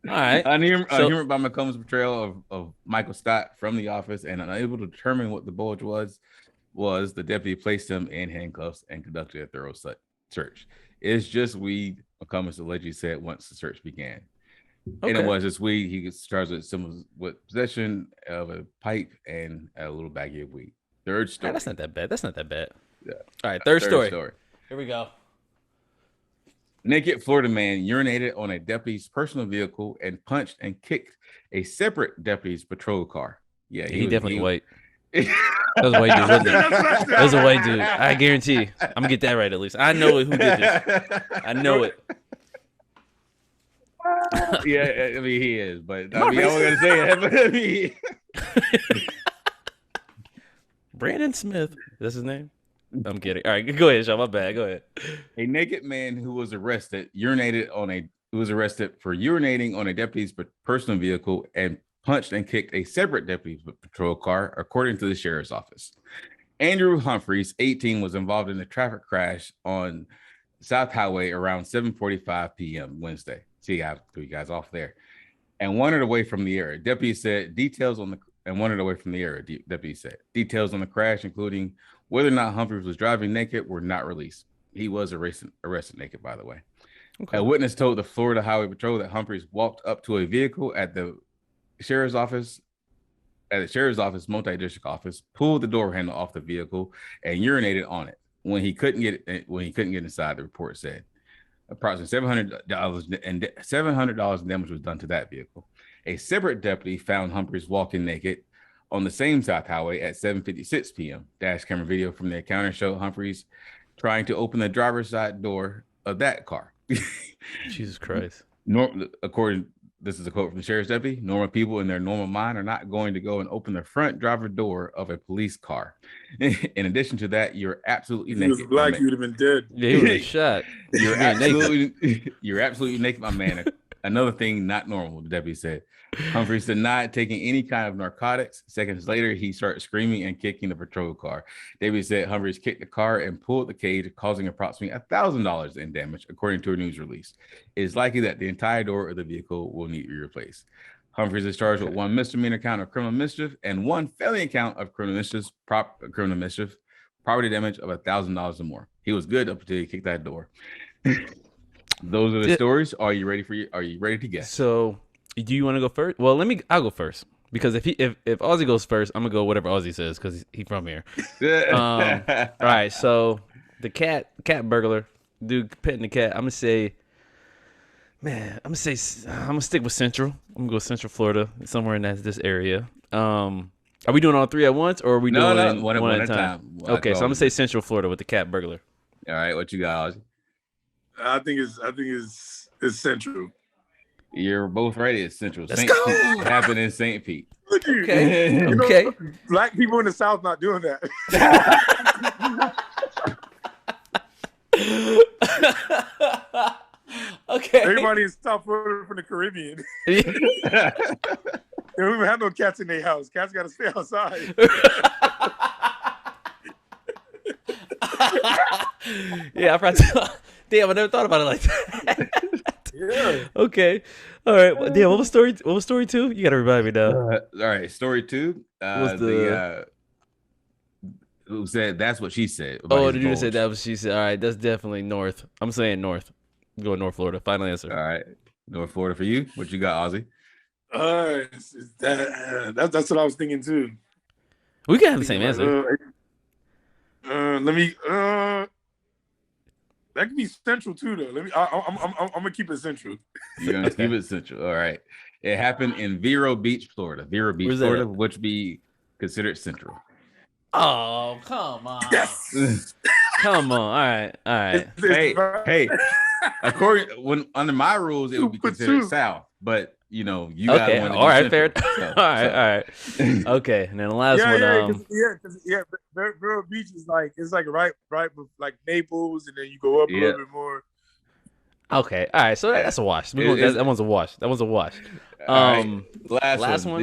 All right. Unhumored by McComas' portrayal of Michael Scott from The Office and unable to determine what the bulge was the deputy placed him in handcuffs and conducted a thorough search. It's just weed, McComas allegedly said once the search began. Okay. And it was just weed. He gets charged with possession of a pipe and a little baggie of weed. Third story. That's not that bad. Yeah. All right, third story. Here we go. Naked Florida man urinated on a deputy's personal vehicle and punched and kicked a separate deputy's patrol car. Yeah, he definitely white. That was a white dude, wasn't it? That was a white dude. I guarantee. I'm gonna get that right at least. I know who did this. I know it. Yeah, I mean he is, but I was gonna say it. But I mean... Brandon Smith. That's his name. I'm kidding. All right, go ahead, Sean. My bad. Go ahead. A naked man who was arrested for urinating on a deputy's personal vehicle and punched and kicked a separate deputy's patrol car, according to the sheriff's office. Andrew Humphreys, 18, was involved in a traffic crash on South Highway around 7:45 p.m. Wednesday. See, I have you guys off there, and wandered away from the area. Deputy said details on the crash, including whether or not Humphreys was driving naked, were not released. He was arrested naked, by the way. Okay. A witness told the Florida Highway Patrol that Humphreys walked up to a vehicle at the sheriff's office multi-district office, pulled the door handle off the vehicle, and urinated on it. When he couldn't get inside, the report said approximately $700 in damage was done to that vehicle. A separate deputy found Humphreys walking naked On the same South Highway at 7:56 p.m., dash camera video from the encounter showed Humphreys trying to open the driver's side door of that car. Jesus Christ. This is a quote from the sheriff's deputy. Normal people in their normal mind are not going to go and open the front driver door of a police car. In addition to that, you're absolutely naked. If he was black, you would have been dead. Yeah, he would have been shot. You're absolutely naked, my man. Another thing not normal, the deputy said. Humphreys denied taking any kind of narcotics. Seconds later, he started screaming and kicking the patrol car. David said Humphreys kicked the car and pulled the cage, causing approximately $1,000 in damage, according to a news release. It is likely that the entire door of the vehicle will need to be replaced. Humphreys is charged with one misdemeanor count of criminal mischief and one felony count of criminal mischief, property damage of $1,000 or more. He was good up until he kicked that door. Those are the stories. Are you ready to guess? So, do you want to go first? Well, I'll go first because if Auzzi goes first, I'm gonna go whatever Auzzi says because he's from here. All right, so the cat burglar, dude petting the cat. I'm gonna stick with Central. I'm gonna go Central Florida, somewhere in this area. Are we doing all three at once, or are we doing one at a time? Okay, so I'm gonna say Central Florida with the cat burglar. All right, what you got, Auzzi? I think it's Central. You're both right. It's Central. Let's go. Pete happened in St. Pete. Look at you. Okay. Okay. Black people in the South not doing that. Okay. Everybody in South Florida from the Caribbean. They don't even have no cats in their house. Cats got to stay outside. Yeah, I forgot. Damn, I never thought about it like that. Yeah. Okay. All right. Well, damn. What was story 2? You gotta remind me now. All right. Story 2. Who said that's what she said? Oh, did you say that was she said? All right. That's definitely north. I'm saying north. I'm going North Florida. Final answer. All right. North Florida for you. What you got, Auzzi? That's what I was thinking too. We can have the same answer. That could be Central too, though. I'm gonna keep it Central. You're gonna keep it Central. All right. It happened in Vero Beach, Florida. Where's Florida, which be considered Central. Oh, come on. Yes. Come on. All right. Hey. Under my rules, it would be considered South, but you got one. All right, fair. All right. Okay, and then the last one. Vero Beach is like right with like Naples, and then you go up a little bit more. Okay, all right. So that's a wash. That one's a wash. Last one.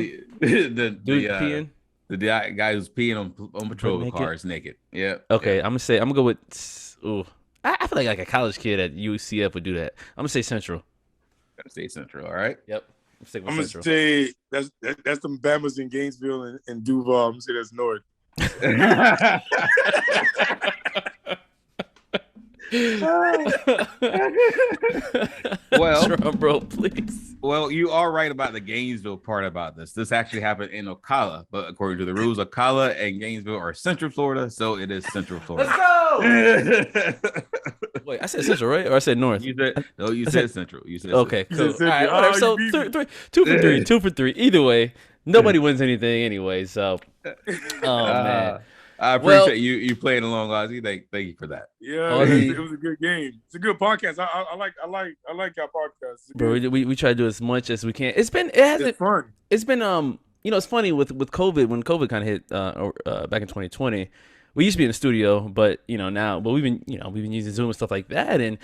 The guy who's peeing on patrol cars naked. Yeah. Okay, I'm gonna go with. Ooh, I feel like a college kid at UCF would do that. I'm gonna say Central. Gotta say Central. All right. Yep. I'm gonna say that's them Bamas in Gainesville and Duval. I'm gonna say that's North. Well, drum roll, please. Well, you are right about the Gainesville part about this. This actually happened in Ocala, but according to the rules, Ocala and Gainesville are Central Florida, so it is Central Florida. Let's go. Wait, I said Central, right? Or I said North? You said Central. You said okay, Central. cool. All right, whatever. So 2 for 3. Either way, nobody wins anything anyway. So, man. I appreciate you playing along, Auzzi. Thank you for that. Yeah, it was a good game. It's a good podcast. I like our podcast. Bro, we try to do as much as we can. It's fun. It's been it's funny with COVID, when COVID kind of hit back in 2020. We used to be in the studio, but now we've been using Zoom and stuff like that, and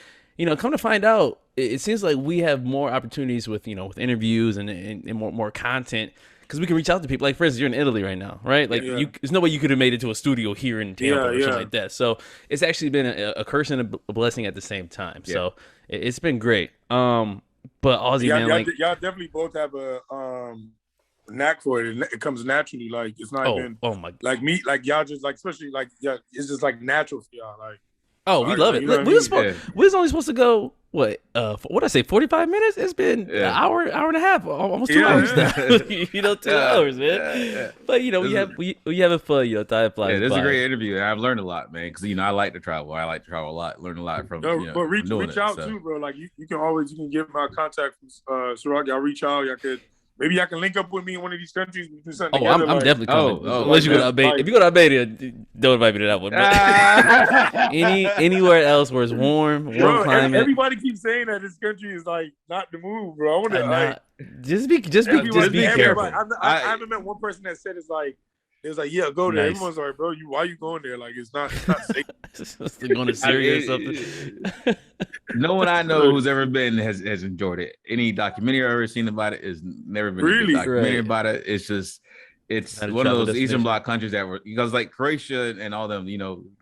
come to find out, it seems like we have more opportunities with with interviews and more content. Because we can reach out to people. Like, for instance, you're in Italy right now, right? Like, there's no way you could have made it to a studio here in Tampa or something like that. So it's actually been a curse and a blessing at the same time. Yeah. So it's been great. But Auzzi, man, y'all definitely both have a knack for it. It comes naturally. Like, it's not even like me. Like y'all just like, especially like it's just like natural for y'all. Like, we love it. We was only supposed to go. What I say? 45 minutes? It's been an hour and a half, almost 2 hours now. 2 hours, man. Yeah. But we have fun. Time flies. Yeah, this is a great interview, and I've learned a lot, man. Because I like to travel. I like to travel a lot. Learn a lot from. But reach out too, bro. Like you can give my contact from Serak. Y'all reach out. Y'all could Maybe I can link up with me in one of these countries. We do something I'm together. definitely coming. Unless you go to Albania. Like, if you go to Albania, don't invite me to that one. But anywhere else where it's warm climate. Everybody keeps saying that this country is like not the move, bro. I want to like just be careful. I haven't met one person that said it's like yeah, go there. Nice. Everyone's like, bro, why you going there? Like it's not safe. Going to Syria or something. No one I know who's ever been has enjoyed it. Any documentary I've ever seen about it has never been a documentary about it. It's just one of those Eastern Bloc countries that were, because like Croatia and all them,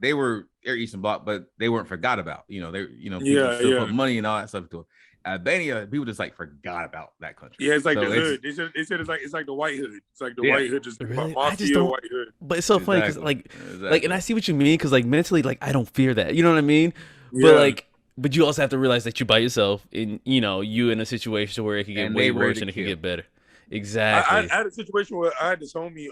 they're Eastern Bloc, but they weren't forgot about. People still put money and all that stuff to it. Albania, people just like forgot about that country. Yeah, it's like the hood. They said it's like the white hood. It's like the white hood, just really? Mafia white hood. But it's so funny because like, and I see what you mean because like mentally, like I don't fear that. You know what I mean? Yeah. But you also have to realize that you're by yourself, and you in a situation where it can get way worse and it can get better. Exactly. I had a situation where I had this homie.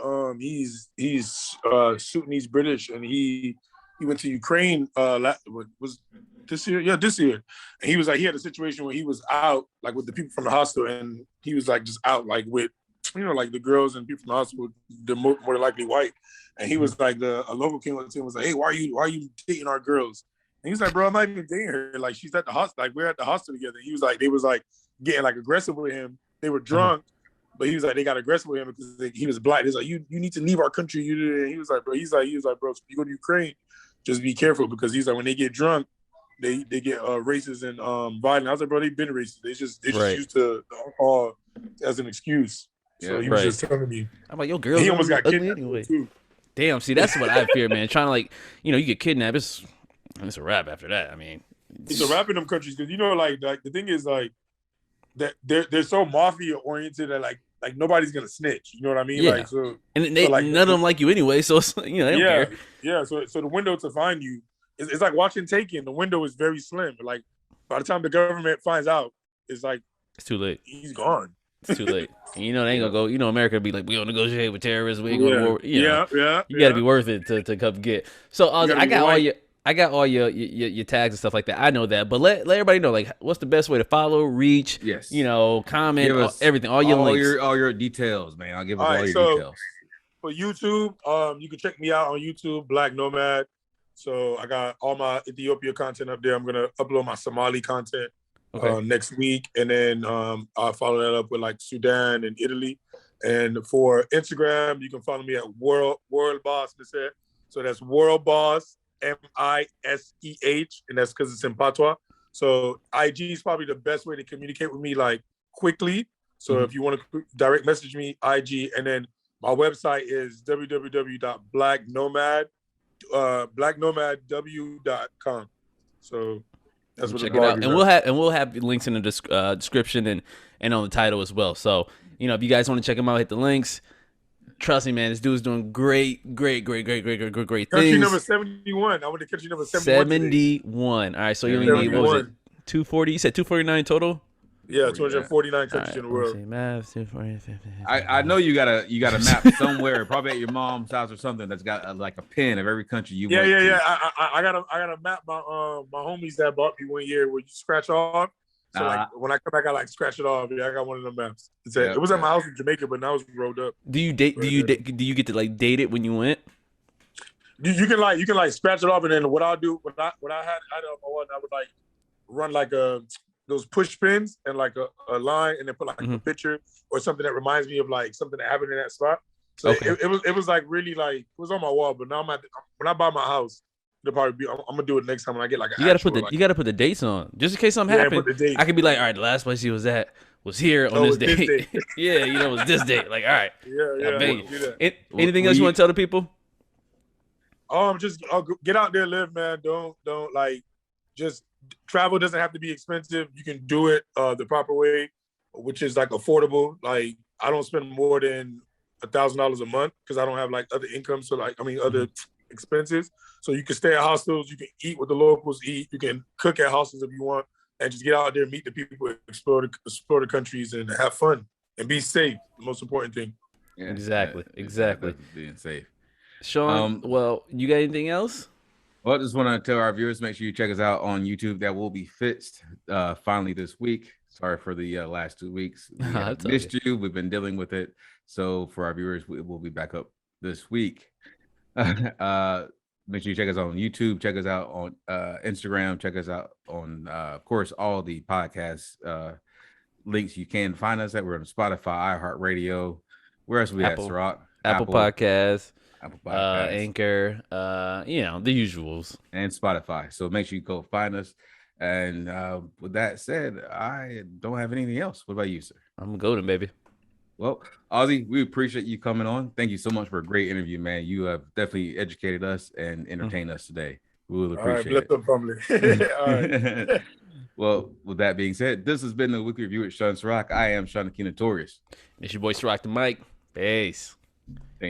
He's Sudanese British, and he went to Ukraine. Was this year? Yeah, this year. And he was like, he had a situation where he was out like with the people from the hostel, and he was like just out like with like the girls and people from the hostel, they're more than likely white. And he was like, a local came up to him and was like, hey, why are you dating our girls? And he was like, bro, I'm not even dating her. Like she's at the hostel. Like we're at the hostel together. He was like, they was like getting like aggressive with him. They were drunk. But he was like, they got aggressive with him because he was black. He's like, you need to leave our country. And he was like, bro, bro, if you go to Ukraine, just be careful because he's like, when they get drunk, they get racist and violent. I was like, bro, they've been racist. They just used to alcohol as an excuse. So he was just telling me. I'm like, yo, girl, he almost got kidnapped anyway. Too. Damn, see, that's what I fear, man. Trying to like, you get kidnapped. It's a wrap after that. I mean, it's a wrap in them countries because like the thing is like that they're so mafia oriented that like nobody's gonna snitch. You know what I mean? Yeah. Like so, and none of them like you anyway. So they don't care. Yeah. So the window to find you, it's like watching Taken. The window is very slim. Like by the time the government finds out, it's too late. He's gone. It's too late. And they ain't gonna go. America be like, we don't negotiate with terrorists. We ain't going to war. You gotta be worth it to come get. So I got all your tags and stuff like that. I know that, but let everybody know like what's the best way to follow, reach, comment, everything, all your links, all your details, man. I'll give us all your details. For YouTube, you can check me out on YouTube, Black Nomad. So I got all my Ethiopia content up there. I'm gonna upload my Somali content next week, and then I'll follow that up with like Sudan and Italy. And for Instagram, you can follow me at World Boss. So that's World Boss. MISEH, and that's because it's in Patois. So IG is probably the best way to communicate with me like quickly. So if you want to direct message me, IG, and then my website is blacknomadw.com. So that's what check it out. And we'll have links in the description and on the title as well. So if you guys want to check them out, hit the links. Trust me, man. This dude's doing great things. Country number 71. I went to country number 71. 71. All right, so you only need, what was it? 240? You said 249 total? Yeah, 249 countries in the world. I know you got a map somewhere, probably at your mom's house or something that's got like a pin of every country you went to. I got a map my homies that bought me one year where you scratch off. So like when I come back, I like scratch it off. Yeah, I got one of them maps. It was at my house in Jamaica, but now it's rolled up. Do you get to like date it when you went? You can like scratch it off, and then what I had on my one, I would like run like those push pins and like a line, and then put like a picture or something that reminds me of like something that happened in that spot. So it was like really like it was on my wall, but now when I buy my house. It'll probably be. I'm gonna do it next time when I get like. You gotta put the dates on just in case something happened. I could be like, all right, the last place he was at was here on this date. Yeah, it was this date. Like, all right. Yeah. Anything else you want to tell the people? Just get out there, live, man. Don't like. Just travel doesn't have to be expensive. You can do it the proper way, which is like affordable. Like I don't spend more than $1,000 a month because I don't have like other income. So like other expenses. So you can stay at hostels, you can eat what the locals eat, you can cook at hostels if you want, and just get out there, meet the people, explore the countries, and have fun and be safe. The most important thing. Yeah, exactly. Being safe. Sean, well, you got anything else? Well, I just want to tell our viewers, make sure you check us out on YouTube. That will be fixed finally this week. Sorry for the last 2 weeks. We have missed you. We've been dealing with it. So for our viewers, we will be back up this week. Make sure you check us out on YouTube. Check us out on Instagram. Check us out on, of course, all the podcast links you can find us at. We're on Spotify, iHeartRadio. Where else are we at, Serak? Apple Podcasts. Apple Podcasts. Anchor, the usuals. And Spotify. So make sure you go find us. And with that said, I don't have anything else. What about you, sir? I'm golden, baby. Well, Auzzi, we appreciate you coming on. Thank you so much for a great interview, man. You have definitely educated us and entertained us today. We will appreciate it. All right. Well, with that being said, this has been the Weekly Review with Sean Serak. I am Sean Aquino Torres. It's your boy Serak the Mike. Peace.